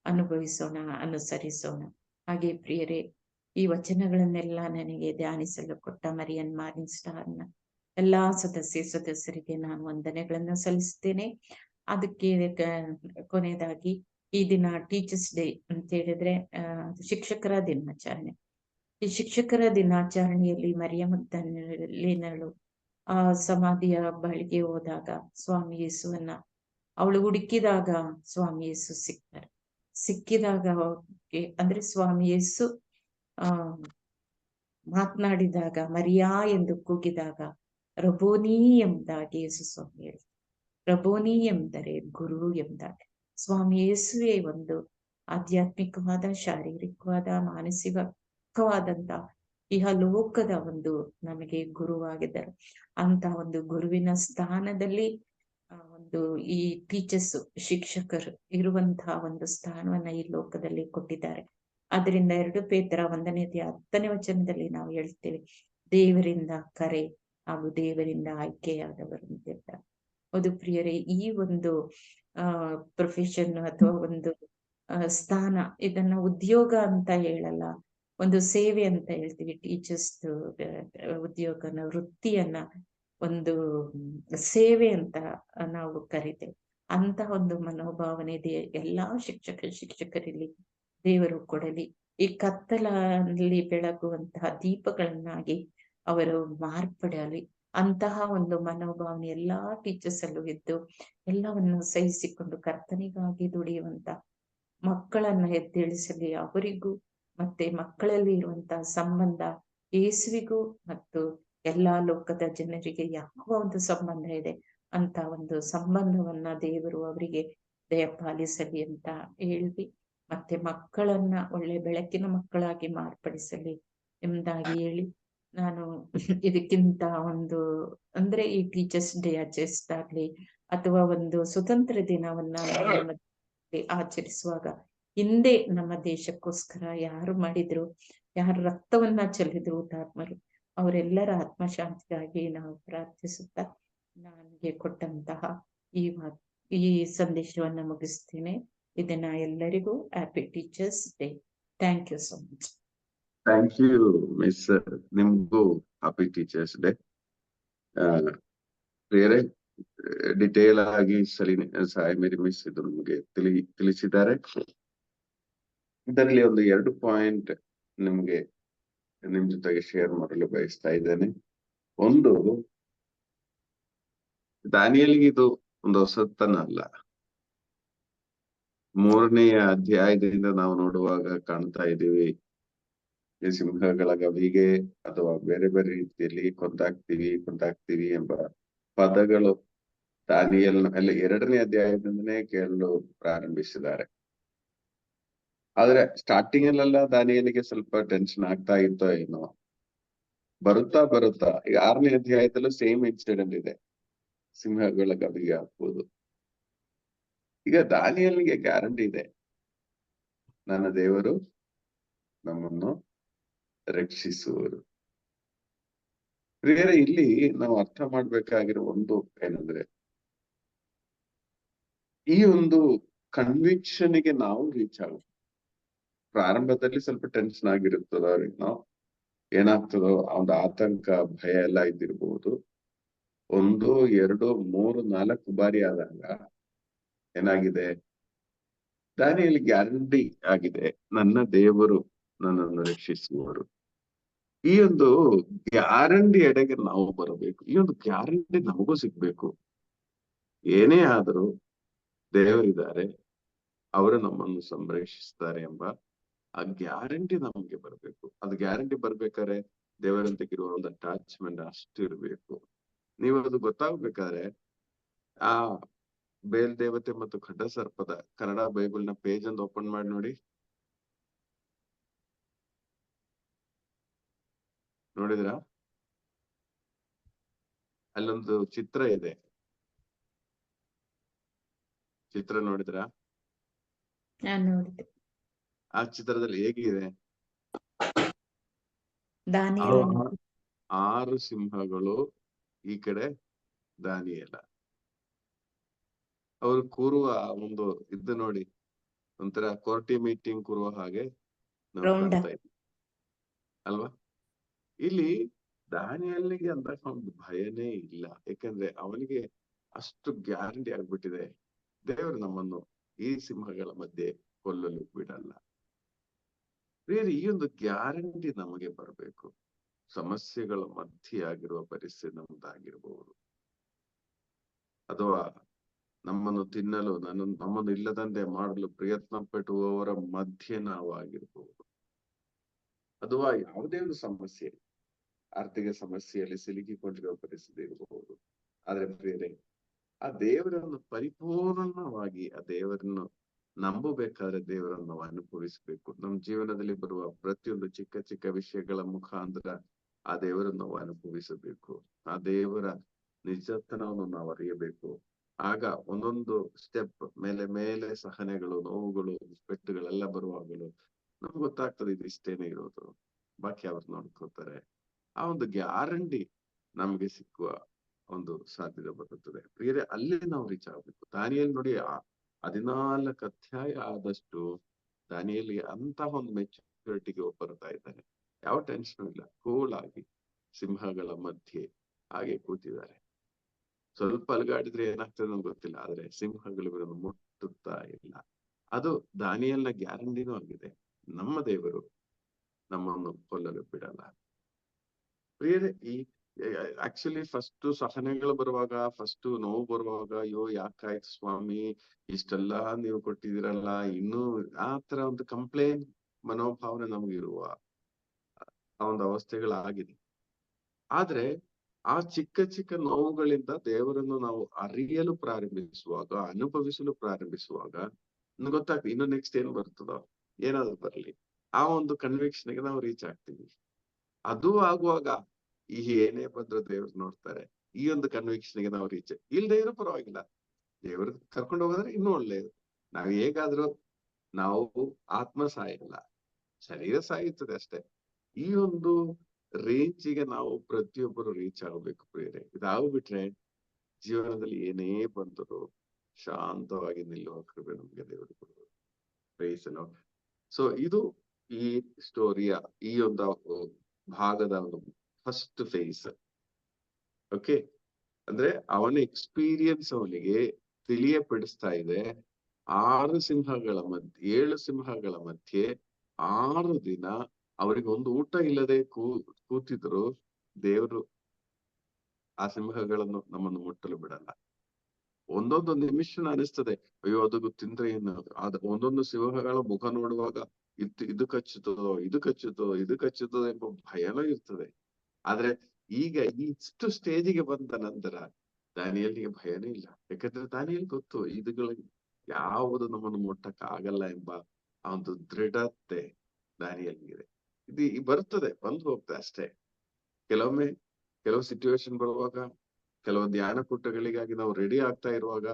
ಅನುಭವಿಸೋಣ, ಅನುಸರಿಸೋಣ. ಹಾಗೆ ಪ್ರಿಯರೇ, ಈ ವಚನಗಳನ್ನೆಲ್ಲ ನನಗೆ ಧ್ಯಾನಿಸಲು ಕೊಟ್ಟ ಮರಿಯನ್ ಮಾರ್ನಿಂಗ್ ಸ್ಟಾರ್ನ ಎಲ್ಲಾ ಸದಸ್ಯರಿಗೆ ನಾನು ವಂದನೆಗಳನ್ನು ಸಲ್ಲಿಸ್ತೇನೆ. ಅದಕ್ಕೆ ಕೊನೆಯದಾಗಿ ಈ ದಿನ ಟೀಚರ್ಸ್ ಡೇ ಅಂತ ಹೇಳಿದ್ರೆ ಶಿಕ್ಷಕರ ದಿನಾಚರಣೆ. ಈ ಶಿಕ್ಷಕರ ದಿನಾಚರಣೆಯಲ್ಲಿ ಮರಿಯ ಮಗ್ದಲಿನಳು ಆ ಸಮಾಧಿಯ ಬಳಿಗೆ ಹೋದಾಗ ಸ್ವಾಮಿ ಯೇಸುವನ್ನ ಅವಳು ಹುಡುಕಿದಾಗ ಸ್ವಾಮಿ ಯೇಸು ಸಿಕ್ಕಿದಾಗ ಅಂದ್ರೆ ಸ್ವಾಮಿ ಯೇಸು ಮಾತನಾಡಿದಾಗ, ಮರಿಯಾ ಎಂದು ಕೂಗಿದಾಗ ರಬೋನಿ ಎಂಬುದಾಗಿ ಯೇಸು ಸ್ವಾಮಿ ಹೇಳಿ. ರಬೋನಿ ಎಂದರೆ ಗುರು ಎಂಬುದಾಗಿ. ಸ್ವಾಮಿ ಯೇಸುವೆ ಒಂದು ಆಧ್ಯಾತ್ಮಿಕವಾದ, ಶಾರೀರಿಕವಾದ, ಮಾನಸಿಕವಾದಂತ ಇಹಲೋಕದ ಒಂದು ನಮಗೆ ಗುರುವಾಗಿದ್ದರು. ಅಂತ ಒಂದು ಗುರುವಿನ ಸ್ಥಾನದಲ್ಲಿ ಒಂದು ಈ ಟೀಚರ್ಸ್, ಶಿಕ್ಷಕರು ಇರುವಂತಹ ಒಂದು ಸ್ಥಾನವನ್ನ ಈ ಲೋಕದಲ್ಲಿ ಕೊಟ್ಟಿದ್ದಾರೆ. ಅದರಿಂದ 2 ಪೇತ್ರ 1:10 ವಚನದಲ್ಲಿ ನಾವು ಹೇಳ್ತೇವೆ, ದೇವರಿಂದ ಕರೆ ಹಾಗೂ ದೇವರಿಂದ ಆಯ್ಕೆಯಾದವರು ಅಂತ. ಹೌದು ಪ್ರಿಯರೇ, ಈ ಒಂದು ಪ್ರೊಫೆಷನ್ ಅಥವಾ ಒಂದು ಸ್ಥಾನ, ಇದನ್ನ ಉದ್ಯೋಗ ಅಂತ ಹೇಳಲ್ಲ, ಒಂದು ಸೇವೆ ಅಂತ ಹೇಳ್ತೀವಿ. ಟೀಚರ್ಸ್ ಉದ್ಯೋಗನ, ವೃತ್ತಿಯನ್ನ ಒಂದು ಸೇವೆ ಅಂತ ನಾವು ಕರಿತೇವೆ. ಅಂತ ಒಂದು ಮನೋಭಾವನೆ ಎಲ್ಲಾ ಶಿಕ್ಷಕರಲ್ಲಿ ದೇವರು ಕೊಡಲಿ. ಈ ಕತ್ತಲಲ್ಲಿ ಬೆಳಗುವಂತಹ ದೀಪಗಳನ್ನಾಗಿ ಅವರು ಮಾರ್ಪಡಲಿ. ಅಂತಹ ಒಂದು ಮನೋಭಾವನೆ ಎಲ್ಲಾ ಟೀಚರ್ಸ್ ಅಲ್ಲೂ ಇದ್ದು ಎಲ್ಲವನ್ನು ಸಹಿಸಿಕೊಂಡು ಕರ್ತನಿಗಾಗಿ ದುಡಿಯುವಂತ ಮಕ್ಕಳನ್ನ ಎದ್ದೇಳಿಸಲಿ. ಅವರಿಗೂ ಮತ್ತೆ ಮಕ್ಕಳಲ್ಲಿ ಇರುವಂತಹ ಸಂಬಂಧ ಯೇಸುವಿಗೂ ಮತ್ತು ಎಲ್ಲಾ ಲೋಕದ ಜನರಿಗೆ ಯಾವ ಒಂದು ಸಂಬಂಧ ಇದೆ ಅಂತ ಒಂದು ಸಂಬಂಧವನ್ನ ದೇವರು ಅವರಿಗೆ ದಯಪಾಲಿಸಲಿ ಅಂತ ಹೇಳಿ, ಮತ್ತೆ ಮಕ್ಕಳನ್ನ ಒಳ್ಳೆ ಬೆಳಕಿನ ಮಕ್ಕಳಾಗಿ ಮಾರ್ಪಡಿಸಲಿ ಎಂಬುದಾಗಿ ಹೇಳಿ, ನಾನು ಇದಕ್ಕಿಂತ ಒಂದು ಅಂದ್ರೆ ಈ ಟೀಚರ್ಸ್ ಡೇ ಆಚರಿಸಿದಾಗ್ಲಿ ಅಥವಾ ಒಂದು ಸ್ವತಂತ್ರ ದಿನವನ್ನ ಆಚರಿಸುವಾಗ ಹಿಂದೆ ನಮ್ಮ ದೇಶಕ್ಕೋಸ್ಕರ ಯಾರು ಮಾಡಿದ್ರು, ಯಾರು ರಕ್ತವನ್ನ ಚೆಲ್ಲಿದ್ರು ಹುತಾತ್ಮರು, ಅವರೆಲ್ಲರ ಆತ್ಮಶಾಂತಿಗಾಗಿ ನಾವು ಪ್ರಾರ್ಥಿಸುತ್ತಾ ನನಗೆ ಕೊಟ್ಟಂತಹ ಈ ಸಂದೇಶವನ್ನ ಮುಗಿಸ್ತೇನೆ. ಇದನ್ನ ಎಲ್ಲರಿಗೂ happy teachers day. Thank you so much. Thank you miss. ನಿಮ್ಗೂ ಹ್ಯಾಪಿ ಟೀಚರ್ಸ್ ಡೇ. ಬೇರೆ ಡಿಟೇಲ್ ಆಗಿ ಸಾಯಿ ಮೇರಿ ಮಿಸ್ ಇದು ನಮಗೆ ತಿಳಿಸಿದ್ದಾರೆ. ಇದರಲ್ಲಿ ಒಂದು 2 ಪಾಯಿಂಟ್ ನಿಮ್ಗೆ ನಿಮ್ ಜೊತೆಗೆ ಶೇರ್ ಮಾಡಲು ಬಯಸ್ತಾ ಇದ್ದೇನೆ. ಒಂದು, ದಾನಿಯೇಲಿಗೆ ಇದು ಒಂದು ಹೊಸತನ ಅಲ್ಲ. 3ನೇ ಅಧ್ಯಾಯದಿಂದ ನಾವು ನೋಡುವಾಗ ಕಾಣ್ತಾ ಇದ್ದೀವಿ, ಈ ಸಿಂಹಗಳ ಗವಿಗೆ ಅಥವಾ ಬೇರೆ ಬೇರೆ ರೀತಿಯಲ್ಲಿ ಕೊಂದಾಕ್ತಿವಿ ಎಂಬ ಪದಗಳು ದಾನಿಯೇಲನ ಅಲ್ಲಿ 2ನೇ ಅಧ್ಯಾಯದಿಂದನೇ ಕೇಳಲು ಪ್ರಾರಂಭಿಸಿದ್ದಾರೆ. ಆದ್ರೆ ಸ್ಟಾರ್ಟಿಂಗ್ ಅಲ್ಲೆಲ್ಲ ದಾನಿಯೇಲಿಗೆ ಸ್ವಲ್ಪ ಟೆನ್ಷನ್ ಆಗ್ತಾ ಇತ್ತೋ ಏನೋ. ಬರುತ್ತಾ ಈಗ 6ನೇ ಅಧ್ಯಾಯದಲ್ಲೂ ಸೇಮ್ ಇನ್ಸಿಡೆಂಟ್ ಇದೆ, ಸಿಂಹಗಳ ಗವಿಗೆ ಹಾಕುವುದು. ಈಗ ದಾನಿಯೇಲನಿಗೆ ಗ್ಯಾರಂಟಿ ಇದೆ, ನನ್ನ ದೇವರು ನಮ್ಮನ್ನು ರಕ್ಷಿಸುವರು. ಪ್ರಿಯರೇ, ಇಲ್ಲಿ ನಾವು ಅರ್ಥ ಮಾಡ್ಬೇಕಾಗಿರೋ ಒಂದು ಏನಂದ್ರೆ, ಈ ಒಂದು ಕನ್ವಿಕ್ಷನ್ಗೆ ನಾವು ರೀಚ್ ಆಗ ಪ್ರಾರಂಭದಲ್ಲಿ ಸ್ವಲ್ಪ ಟೆನ್ಷನ್ ಆಗಿರುತ್ತದ ಅವ್ರಿಗೆ, ನಾವು ಏನಾಗ್ತದೋ ಒಂದು ಆತಂಕ ಭಯ ಎಲ್ಲ ಇದ್ದಿರ್ಬಹುದು. 1, 2, 3, 4 ಬಾರಿ ಆದಾಗ ಏನಾಗಿದೆ, ದಾನಿಯಲ್ಲಿ ಗ್ಯಾರಂಟಿ ಆಗಿದೆ, ನನ್ನ ದೇವರು ನನ್ನನ್ನು ರಕ್ಷಿಸುವರು. ಈ ಒಂದು ಗ್ಯಾರಂಟಿ ಎಡೆಗೆ ನಾವು ಬರಬೇಕು. ಈ ಒಂದು ಗ್ಯಾರಂಟಿ ನಮಗೂ ಸಿಗ್ಬೇಕು. ಏನೇ ಆದರೂ ದೇವರಿದ್ದಾರೆ, ಅವರು ನಮ್ಮನ್ನು ಸಂರಕ್ಷಿಸ್ತಾರೆ ಎಂಬ ಆ ಗ್ಯಾರಂಟಿ ನಮ್ಗೆ ಬರ್ಬೇಕು. ಅದು ಗ್ಯಾರಂಟಿ ಬರ್ಬೇಕಾದ್ರೆ ದೇವರಂತೆಗಿರುವ ಒಂದು ಅಟ್ಯಾಚ್ಮೆಂಟ್ ಅಷ್ಟು ಇರ್ಬೇಕು. ನೀವು ಅದು ಗೊತ್ತಾಗ್ಬೇಕಾದ್ರೆ ಆ ಬೇಲ್ ದೇವತೆ ಮತ್ತು ಖಡ್ಡ ಸರ್ಪದ ಕನ್ನಡ ಬೈಬಲ್ ನ ಪೇಜ್ ಒಂದು ಓಪನ್ ಮಾಡಿ ನೋಡಿ. ನೋಡಿದ್ರಾ? ಅಲ್ಲೊಂದು ಚಿತ್ರ ಇದೆ, ಚಿತ್ರ ನೋಡಿದ್ರಾ? ನಾನ್ ನೋಡಿದೆ. ಆ ಚಿತ್ರದಲ್ಲಿ ಹೇಗಿದೆ? ದಾನಿಯೇಲ 6 ಸಿಂಹಗಳು, ಈ ಕಡೆ ದಾನಿಯೇಲ. ಅವ್ರು ಕೂರುವ ಒಂದು ಇದು ನೋಡಿ, ಒಂಥರ ಕೋರ್ಟಿ ಮೀಟಿಂಗ್ ಕೂರುವ ಹಾಗೆ ನಾವು ರೌಂಡ್ ಕಾಣ್ತಾ ಇದ್ವಿ ಅಲ್ವಾ? ಇಲ್ಲಿ ದಾನಿಯೇಲನಿಗೆ ಅಂದಾಗ ಒಂದು ಭಯನೇ ಇಲ್ಲ. ಯಾಕಂದ್ರೆ ಅವನಿಗೆ ಅಷ್ಟು ಗ್ಯಾರಂಟಿ ಆಗ್ಬಿಟ್ಟಿದೆ, ದೇವರು ನಮ್ಮನ್ನು ಈ ಸಿಂಹಗಳ ಮಧ್ಯೆ ಕೊಲ್ಲಲು ಬಿಡಲ್ಲ. ಬೇರೆ ಈ ಒಂದು ಗ್ಯಾರಂಟಿ ನಮಗೆ ಬರಬೇಕು. ಸಮಸ್ಯೆಗಳ ಮಧ್ಯೆ ಆಗಿರುವ ಪರಿಸ್ಥಿತಿ ನಮ್ದಾಗಿರ್ಬಹುದು, ಅಥವಾ ನಮ್ಮನ್ನು ತಿನ್ನಲು ನಮ್ಮನ್ನು ಇಲ್ಲದಂತೆ ಮಾಡಲು ಪ್ರಯತ್ನ ಪಟ್ಟುವವರ ಮಧ್ಯೆ ನಾವು ಆಗಿರ್ಬಹುದು, ಅಥವಾ ಯಾವುದೇ ಒಂದು ಸಮಸ್ಯೆ, ಆರ್ಥಿಕ ಸಮಸ್ಯೆಯಲ್ಲಿ ಸಿಲುಕಿಕೊಂಡಿರುವ ಪರಿಸ್ಥಿತಿ ಇರಬಹುದು. ಆದ್ರೆ ಬೇರೆ ಆ ದೇವರನ್ನು ಪರಿಪೂರ್ಣವಾಗಿ ಆ ದೇವರನ್ನು ನಂಬಬೇಕಾದ್ರೆ ದೇವರನ್ನು ನಾವು ಅನುಭವಿಸ್ಬೇಕು. ನಮ್ಮ ಜೀವನದಲ್ಲಿ ಬರುವ ಪ್ರತಿಯೊಂದು ಚಿಕ್ಕ ಚಿಕ್ಕ ವಿಷಯಗಳ ಮುಖಾಂತರ ಆ ದೇವರನ್ನು ನಾವು ಅನುಭವಿಸಬೇಕು. ಆ ದೇವರ ನಿಜತನವನ್ನು ನಾವು ಅರಿಯಬೇಕು. ಆಗ ಒಂದೊಂದು ಸ್ಟೆಪ್ ಮೇಲೆ ಮೇಲೆ ಸಹನೆಗಳು, ನೋವುಗಳು, ಪೆಟ್ಟುಗಳೆಲ್ಲ ಬರುವಾಗಲೂ ನಮ್ಗೆ ಗೊತ್ತಾಗ್ತದೆ ಇದು ಇಷ್ಟೇನೆ ಇರೋದು, ಬಾಕಿ ಅವ್ರು ನೋಡ್ಕೋತಾರೆ. ಆ ಒಂದು ಗ್ಯಾರಂಟಿ ನಮ್ಗೆ ಸಿಕ್ಕುವ ಒಂದು ಸಾಧ್ಯತೆ ಬರುತ್ತದೆ. ಬೇರೆ ಅಲ್ಲಿ ನಾವು ರೀಚ್ ಆಗ್ಬೇಕು. ದಾನಿಯೇಲ್ ನೋಡಿ, 14 ಅಧ್ಯಾಯ ಆದಷ್ಟು ದಾನಿಯೇಲಿಗೆ ಅಂತಹ ಒಂದು ಮೆಚುರಿಟಿಗೆ ಬರ್ತಾ ಇದ್ದಾನೆ. ಯಾವ ಟೆನ್ಷನ್ ಇಲ್ಲ, ಕೂಲ್ ಆಗಿ ಸಿಂಹಗಳ ಮಧ್ಯೆ ಹಾಗೆ ಕೂತಿದ್ದಾರೆ. ಸ್ವಲ್ಪ ಅಲುಗಾಡಿದ್ರೆ ಏನಾಗ್ತದೆ ನಮ್ಗೆ ಗೊತ್ತಿಲ್ಲ, ಆದ್ರೆ ಸಿಂಹಗಳು ಇವರನ್ನು ಮುಟ್ಟುತ್ತಾ ಇಲ್ಲ. ಅದು ದಾನಿಯೇಲನ ಗ್ಯಾರಂಟಿನೂ ಆಗಿದೆ, ನಮ್ಮ ದೇವರು ನಮ್ಮನ್ನು ಕೊಲ್ಲಲು ಬಿಡಲ್ಲ. ಪ್ರಿಯರೇ, ಈ ಆಕ್ಚುಲಿ ಫಸ್ಟ್ ಸಹನೆಗಳು ಬರುವಾಗ, ಫಸ್ಟ್ ನೋವು ಬರುವಾಗ, ಅಯ್ಯೋ ಯಾಕಾಯ್ತು ಸ್ವಾಮಿ, ಇಷ್ಟೆಲ್ಲ ನೀವು ಕೊಟ್ಟಿದ್ದೀರಲ್ಲ, ಇನ್ನೂ ಆ ತರ ಒಂದು ಕಂಪ್ಲೇಂಟ್ ಮನೋಭಾವನೆ ನಮ್ಗಿರುವ ಆ ಒಂದು ಅವಸ್ಥೆಗಳಾಗಿದೆ. ಆದ್ರೆ ಆ ಚಿಕ್ಕ ಚಿಕ್ಕ ನೋವುಗಳಿಂದ ದೇವರನ್ನು ನಾವು ಅರಿಯಲು ಪ್ರಾರಂಭಿಸುವಾಗ, ಅನುಭವಿಸಲು ಪ್ರಾರಂಭಿಸುವಾಗ ಗೊತ್ತಾಗ್ತದೆ ಇನ್ನು ನೆಕ್ಸ್ಟ್ ಏನ್ ಬರ್ತದೋ, ಏನಾದ್ರು ಬರ್ಲಿ, ಆ ಒಂದು ಕನ್ವಿಕ್ಷನ್ಗೆ ನಾವು ರೀಚ್ ಆಗ್ತೀವಿ. ಅದು ಆಗುವಾಗ ಈ ಏನೇ ಬಂದ್ರು ದೇವ್ರು ನೋಡ್ತಾರೆ, ಈ ಒಂದು ಕನ್ವಿಕ್ಷನ್ಗೆ ನಾವು ರೀಚ್ ಇಲ್ದೇ ಇರೋ ಪರವಾಗಿಲ್ಲ, ದೇವ್ರು ಕರ್ಕೊಂಡು ಹೋಗೋದ್ರೆ ಇನ್ನೂ ಒಳ್ಳೇದು. ನಾವ್ ಹೇಗಾದ್ರೂ ನಾವು ಆತ್ಮ ಸಾಯಲ್ಲ, ಶರೀರ ಸಾಯುತ್ತದೆ ಅಷ್ಟೇ. ಈ ಒಂದು ರೇಂಜಿಗೆ ನಾವು ಪ್ರತಿಯೊಬ್ಬರು ರೀಚ್ ಆಗಬೇಕು ಪ್ರಿಯರೇ. ಇದಾಗ್ಬಿಟ್ರೆ ಜೀವನದಲ್ಲಿ ಏನೇ ಬಂದರೂ ಶಾಂತವಾಗಿ ನಿಲ್ಲುವ ಕೃಪೆ ನಮ್ಗೆ ದೇವರು ಕೊಡುವುದು. ಪ್ರೈಸಲು. ಸೊ ಇದು ಈ ಸ್ಟೋರಿಯ ಈ ಒಂದು ಭಾಗದ ಒಂದು ಫಸ್ಟ್ ಫೇಸ್. ಓಕೆ, ಅಂದ್ರೆ ಅವನ ಎಕ್ಸ್ಪೀರಿಯನ್ಸ್ ಅವನಿಗೆ ತಿಳಿಯಪಡಿಸ್ತಾ ಇದೆ. 7 ಸಿಂಹಗಳ ಮಧ್ಯೆ 6 ದಿನ ಅವರಿಗೆ ಒಂದು ಊಟ ಇಲ್ಲದೆ ಕೂತಿದ್ರು. ದೇವರು ಆ ಸಿಂಹಗಳನ್ನು ನಮ್ಮನ್ನು ಮುಟ್ಟಲು ಬಿಡಲ್ಲ. ಒಂದೊಂದು ನಿಮಿಷ ಅನಿಸ್ತದೆ, ಅಯ್ಯೋ ಅದು ತಿಂದ್ರೆ ಏನು, ಒಂದೊಂದು ಸಿಂಹಗಳ ಮುಖ ನೋಡುವಾಗ ಇದು ಕಚ್ಚುತ್ತದೋ ಇದು ಕಚ್ಚುತ್ತದೋ ಎಂಬ ಭಯನೂ ಇರ್ತದೆ. ಆದ್ರೆ ಈಗ ಇಷ್ಟು ಸ್ಟೇಜಿಗೆ ಬಂದ ನಂತರ ದಾನಿಯೇಲನಿಗೆ ಭಯನೇ ಇಲ್ಲ. ಯಾಕಂದ್ರೆ ದಾನಿಯೇಲ್ ಗೊತ್ತು ಇದುಗಳ ಯಾವುದು ನಮ್ಮನ್ನು ಮುಟ್ಟಕ್ಕೆ ಆಗಲ್ಲ ಎಂಬ ಆ ಒಂದು ದೃಢತೆ ದಾನಿಯೇಲನಿಗಿದೆ. ಇದು ಬರ್ತದೆ, ಬಂದು ಹೋಗ್ತದೆ ಅಷ್ಟೇ. ಕೆಲವು ಸಿಚುವೇಶನ್ ಬರುವಾಗ, ಕೆಲವು ಧ್ಯಾನ ಕೂಟಗಳಿಗಾಗಿ ನಾವು ರೆಡಿ ಆಗ್ತಾ ಇರುವಾಗ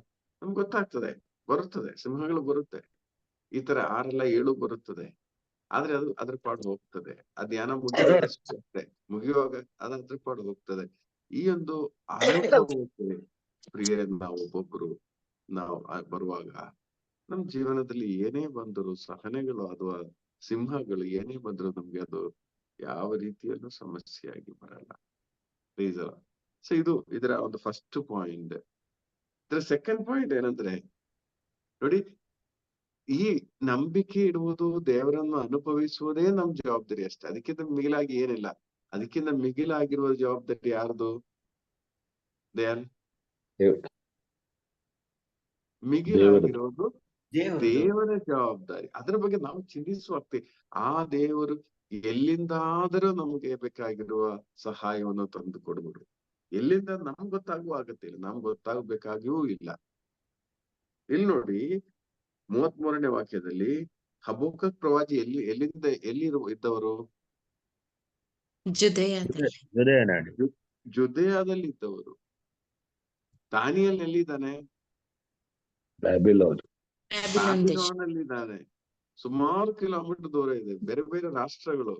ನಮ್ಗೆ ಗೊತ್ತಾಗ್ತದೆ, ಬರುತ್ತದೆ, ಸಿಂಹಗಳು ಬರುತ್ತೆ, ಈ ತರ 6 ಅಲ್ಲ 7 ಬರುತ್ತದೆ. ಆದ್ರೆ ಅದು ಅದ್ರ ಪಾಡು ಹೋಗ್ತದೆ. ಆ ಧ್ಯಾನ ಮುಗಿಯುವಷ್ಟು ಅಷ್ಟೇ, ಮುಗಿಯುವಾಗ ಅದ್ರ ಪಾಡು ಹೋಗ್ತದೆ. ಈ ಒಂದು ಅನುಭವಕ್ಕೆ ಪ್ರಿಯರೇ, ನಾವು ಒಬ್ಬೊಬ್ರು ನಾವು ಬರುವಾಗ ನಮ್ ಜೀವನದಲ್ಲಿ ಏನೇ ಬಂದ್ರು, ಸಹನೆಗಳು ಅಥವಾ ಸಿಂಹಗಳು ಏನೇ ಬಂದ್ರು ನಮ್ಗೆ ಅದು ಯಾವ ರೀತಿಯಲ್ಲೂ ಸಮಸ್ಯೆಯಾಗಿ ಬರಲ್ಲ. ಸೊ ಇದು ಇದರ ಒಂದು ಫಸ್ಟ್ ಪಾಯಿಂಟ್. ಇದರ ಸೆಕೆಂಡ್ ಪಾಯಿಂಟ್ ಏನಂದ್ರೆ, ನೋಡಿ, ಈ ನಂಬಿಕೆ ಇಡುವುದು, ದೇವರನ್ನು ಅನುಭವಿಸುವುದೇ ನಮ್ ಜವಾಬ್ದಾರಿ ಅಷ್ಟೇ. ಅದಕ್ಕಿಂತ ಮಿಗಿಲಾಗಿ ಏನಿಲ್ಲ. ಅದಕ್ಕಿಂತ ಮಿಗಿಲಾಗಿರುವ ಜವಾಬ್ದಾರಿ ಯಾರ್ದು? ದಯಾಲ್, ಮಿಗಿಲಾಗಿರೋದು ದೇವರ ಜವಾಬ್ದಾರಿ. ಅದ್ರ ಬಗ್ಗೆ ನಾವು ಚಿಂತಿಸುವಾಗ್ತೀವಿ. ಆ ದೇವರು ಎಲ್ಲಿಂದಾದರೂ ನಮಗೆ ಬೇಕಾಗಿರುವ ಸಹಾಯವನ್ನು ತಂದು ಕೊಡ್ಬಿಡು. ಎಲ್ಲಿಂದ ನಮ್ಗೆ ಗೊತ್ತಾಗುವ ಅಗತ್ಯ ಇಲ್ಲ, ನಮ್ಗೆ ಗೊತ್ತಾಗಬೇಕಾಗಿಯೂ ಇಲ್ಲ. ಇಲ್ಲಿ ನೋಡಿ 33ನೇ ವಾಕ್ಯದಲ್ಲಿ ಹಬಕ್ಕೂಕ್ ಪ್ರವಾದಿ ಎಲ್ಲಿ ಇದ್ದವರು? ಜುದೇಯದಲ್ಲಿ ಇದ್ದವರು. ದಾನಿಯೇಲ್ ಎಲ್ಲಿದ್ದಾನೆ? ಬ್ಯಾಬಿಲೋನಲ್ಲಿದ್ದಾನೆ. ಸುಮಾರು ಕಿಲೋಮೀಟರ್ ದೂರ ಇದೆ, ಬೇರೆ ಬೇರೆ ರಾಷ್ಟ್ರಗಳು.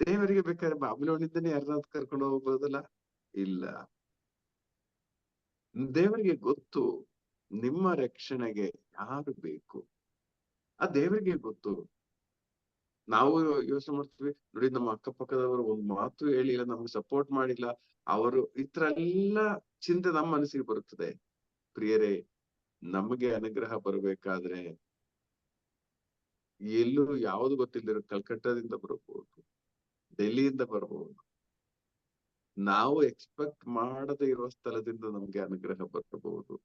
ದೇವರಿಗೆ ಬೇಕಾದ್ರೆ ಬಾಬಿಲೋನಿಂದನೇ ಯಾರನ್ನ ಕರ್ಕೊಂಡು ಹೋಗ್ಬೋದಲ್ಲ? ಇಲ್ಲ. ದೇವರಿಗೆ ಗೊತ್ತು ನಿಮ್ಮ ರಕ್ಷಣೆಗೆ ಯಾರು ಬೇಕು, ಆ ದೇವರಿಗೆ ಗೊತ್ತು. ನಾವು ಯೋಚನೆ ಮಾಡ್ತೀವಿ, ನೋಡಿ ನಮ್ಮ ಅಕ್ಕಪಕ್ಕದವರು ಒಂದ್ ಮಾತು ಹೇಳಿಲ್ಲ, ನಮ್ಗೆ ಸಪೋರ್ಟ್ ಮಾಡಿಲ್ಲ, ಅವರು ಇತರೆಲ್ಲ ಚಿಂತೆ ನಮ್ಮ ಮನಸ್ಸಿಗೆ ಬರುತ್ತದೆ. ಪ್ರಿಯರೇ, ನಮಗೆ ಅನುಗ್ರಹ ಬರಬೇಕಾದ್ರೆ ಎಲ್ಲೂ ಯಾವುದು ಗೊತ್ತಿಲ್ಲದಿರೋ ಕಲ್ಕಟ್ಟಾದಿಂದ ಬರಬಹುದು, ಡೆಲ್ಲಿಯಿಂದ ಬರಬಹುದು, ನಾವು ಎಕ್ಸ್ಪೆಕ್ಟ್ ಮಾಡದೇ ಇರುವ ಸ್ಥಳದಿಂದ ನಮ್ಗೆ ಅನುಗ್ರಹ ಬರಬಹುದು.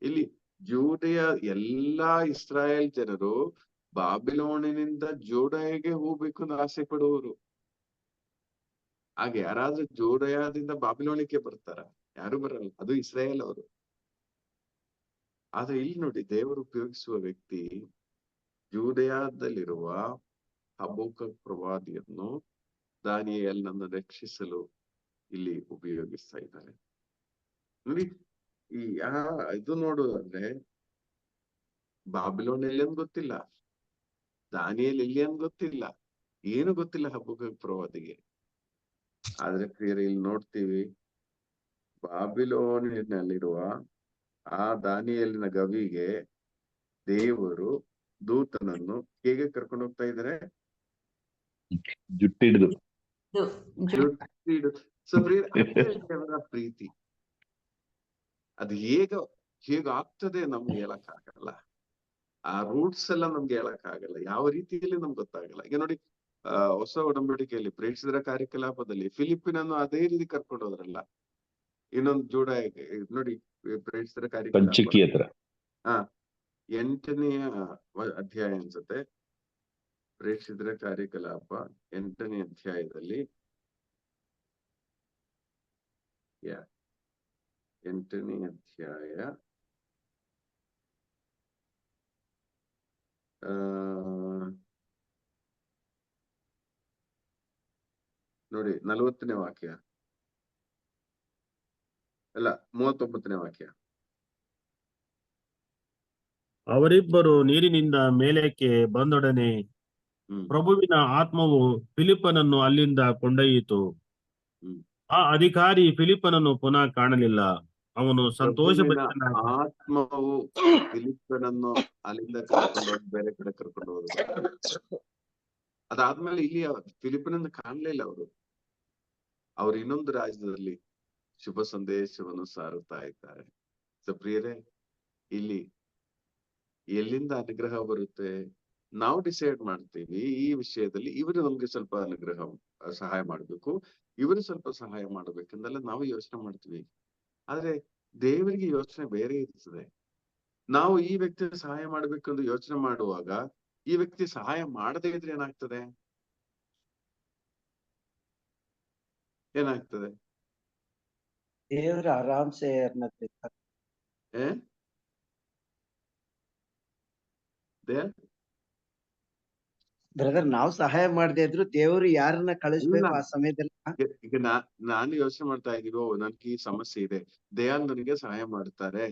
ಇಲ್ಲಿ ಜೂಡೆಯ ಎಲ್ಲಾ ಇಸ್ರಾಯೇಲ್ ಜನರು ಬಾಬಿಲೋನಿನಿಂದ ಜೋಡಾಯಿಗೆ ಹೋಗ್ಬೇಕು ಅಂತ ಆಸೆ ಪಡುವವರು. ಹಾಗೆ ಯಾರಾದ್ರೂ ಜೋಡಯಾದಿಂದ ಬಾಬಿಲೋನಿಗೆ ಬರ್ತಾರ? ಯಾರು ಬರಲ್ಲ, ಅದು ಇಸ್ರಾಯೇಲ್ ಅವರು. ಆದ್ರೆ ಇಲ್ಲಿ ನೋಡಿ, ದೇವರು ಉಪಯೋಗಿಸುವ ವ್ಯಕ್ತಿ ಜೂದಯಾದಲ್ಲಿರುವ ಹಬಕ್ಕೂಕ್ ಪ್ರವಾದಿಯನ್ನು ದಾನಿಯೇಲನನ್ನು ರಕ್ಷಿಸಲು ಇಲ್ಲಿ ಉಪಯೋಗಿಸ್ತಾ ಇದ್ದಾರೆ. ನೋಡಿ, ಇದು ನೋಡುದಂದ್ರೆ ಬಾಬಿಲೋನ್ ಎಲ್ಲಿ ಅಂತ ಗೊತ್ತಿಲ್ಲ, ದಾನಿಯೇಲ್ ಎಲ್ಲಿ ಅಂತ ಗೊತ್ತಿಲ್ಲ, ಏನು ಗೊತ್ತಿಲ್ಲ ಹಬಕ್ಕೂಕ್ ಪ್ರವಾದಿಗೆ. ಆದ್ರೆ ಪ್ರಿಯರೇ, ಇಲ್ಲಿ ನೋಡ್ತೀವಿ, ಬಾಬಿಲೋನಿನಲ್ಲಿರುವ ಆ ದಾನಿಯೇಲಿನ ಗವಿಗೆ ದೇವರು ದೂತನನ್ನು ಹೇಗೆ ಕರ್ಕೊಂಡು ಹೋಗ್ತಾ ಇದ್ದಾರೆ? ಜುಟ್ಟಿಡಿದು. ಸೊ ದೇವರ ಪ್ರೀತಿ ಅದು ಹೇಗಾಗ್ತದೆ ನಮ್ಗೆ ಹೇಳಕ್ಕಾಗಲ್ಲ. ಆ ರೂಟ್ಸ್ ಎಲ್ಲ ನಮ್ಗೆ ಹೇಳಕ್ಕಾಗಲ್ಲ, ಯಾವ ರೀತಿಯಲ್ಲಿ ನಮ್ಗೆ ಗೊತ್ತಾಗಲ್ಲ. ಈಗ ನೋಡಿ, ಹೊಸ ಒಡಂಬಡಿಕೆಯಲ್ಲಿ ಪ್ರೇಕ್ಷಿತರ ಕಾರ್ಯಕಲಾಪದಲ್ಲಿ ಫಿಲಿಪಿನನ್ನು ಅದೇ ರೀತಿ ಕರ್ಕೊಂಡು ಹೋದ್ರಲ್ಲ. ಇನ್ನೊಂದು ಜೋಡ ನೋಡಿ, ಪ್ರೇಕ್ಷಿತರ ಕಾರ್ಯಕಲಾಪ 8ನೇ ಅಧ್ಯಾಯ ಅನ್ಸುತ್ತೆ. ಪ್ರೇಕ್ಷಿತರ ಕಾರ್ಯಕಲಾಪ 8ನೇ ಅಧ್ಯಾಯದಲ್ಲಿ 8ನೇ ಅಧ್ಯಾಯ ನೋಡಿ 40ನೇ ವಾಕ್ಯ ಅಲ್ಲ 39ನೇ ವಾಕ್ಯ. ಅವರಿಬ್ಬರು ನೀರಿನಿಂದ ಮೇಲಕ್ಕೆ ಬಂದೊಡನೆ ಪ್ರಭುವಿನ ಆತ್ಮವು ಫಿಲಿಪ್ಪನನ್ನು ಅಲ್ಲಿಂದ ಕೊಂಡೊಯ್ಯಿತು. ಆ ಅಧಿಕಾರಿ ಫಿಲಿಪ್ಪನನ್ನು ಪುನಃ ಕಾಣಲಿಲ್ಲ. ಅವನು ಸಂತೋಷಭರಿತನಾಗಿ ಆತ್ಮವು ಫಿಲಿಪ್ಪನನ್ನು ಅಲ್ಲಿಂದ ಕರ್ಕೊಂಡು ಬೇರೆ ಕಡೆ ಕರ್ಕೊಂಡು ಹೋದ್ರು. ಅದಾದ್ಮೇಲೆ ಇಲ್ಲಿ ಫಿಲಿಪ್ಪನನ್ನು ಕಾಣಲಿಲ್ಲ. ಅವರು ಇನ್ನೊಂದು ರಾಜ್ಯದಲ್ಲಿ ಶುಭ ಸಂದೇಶವನ್ನು ಸಾರುತ್ತಾ ಇದ್ದಾರೆ. ಪ್ರಿಯರೇ, ಇಲ್ಲಿ ಎಲ್ಲಿಂದ ಅನುಗ್ರಹ ಬರುತ್ತೆ ನಾವು ಡಿಸೈಡ್ ಮಾಡ್ತೀವಿ. ಈ ವಿಷಯದಲ್ಲಿ ಇವರು ನಮ್ಗೆ ಸ್ವಲ್ಪ ಅನುಗ್ರಹ ಸಹಾಯ ಮಾಡ್ಬೇಕು, ಇವರು ಸ್ವಲ್ಪ ಸಹಾಯ ಮಾಡ್ಬೇಕಂದೆಲ್ಲ ನಾವು ಯೋಚನೆ ಮಾಡ್ತೀವಿ. ಆದ್ರೆ ದೇವರಿಗೆ ಯೋಚನೆ ಬೇರೆ ಇರ್ತದೆ. ನಾವು ಈ ವ್ಯಕ್ತಿ ಸಹಾಯ ಮಾಡ್ಬೇಕಂದು ಯೋಚನೆ ಮಾಡುವಾಗ ಈ ವ್ಯಕ್ತಿ ಸಹಾಯ ಮಾಡದೇ ಇದ್ರೆ ಏನಾಗ್ತದೆ? ದೇವ್ರ ಆರಾಮ್ಸೆ ಬ್ರದರ್, ನಾವು ಸಹಾಯ ಮಾಡದೇ ಇದ್ರು ದೇವ್ರು ಯಾರನ್ನ ಕಳಿಸ್ಬೇಕು ಆ ಸಮಯದಲ್ಲಿ. ಈಗ ನಾನು ಯೋಚನೆ ಮಾಡ್ತಾ ಇದೀವೋ, ನನ್ಗೆ ಈ ಸಮಸ್ಯೆ ಇದೆ, ದಯಾಲ್ ನನಗೆ ಸಹಾಯ ಮಾಡ್ತಾರೆ.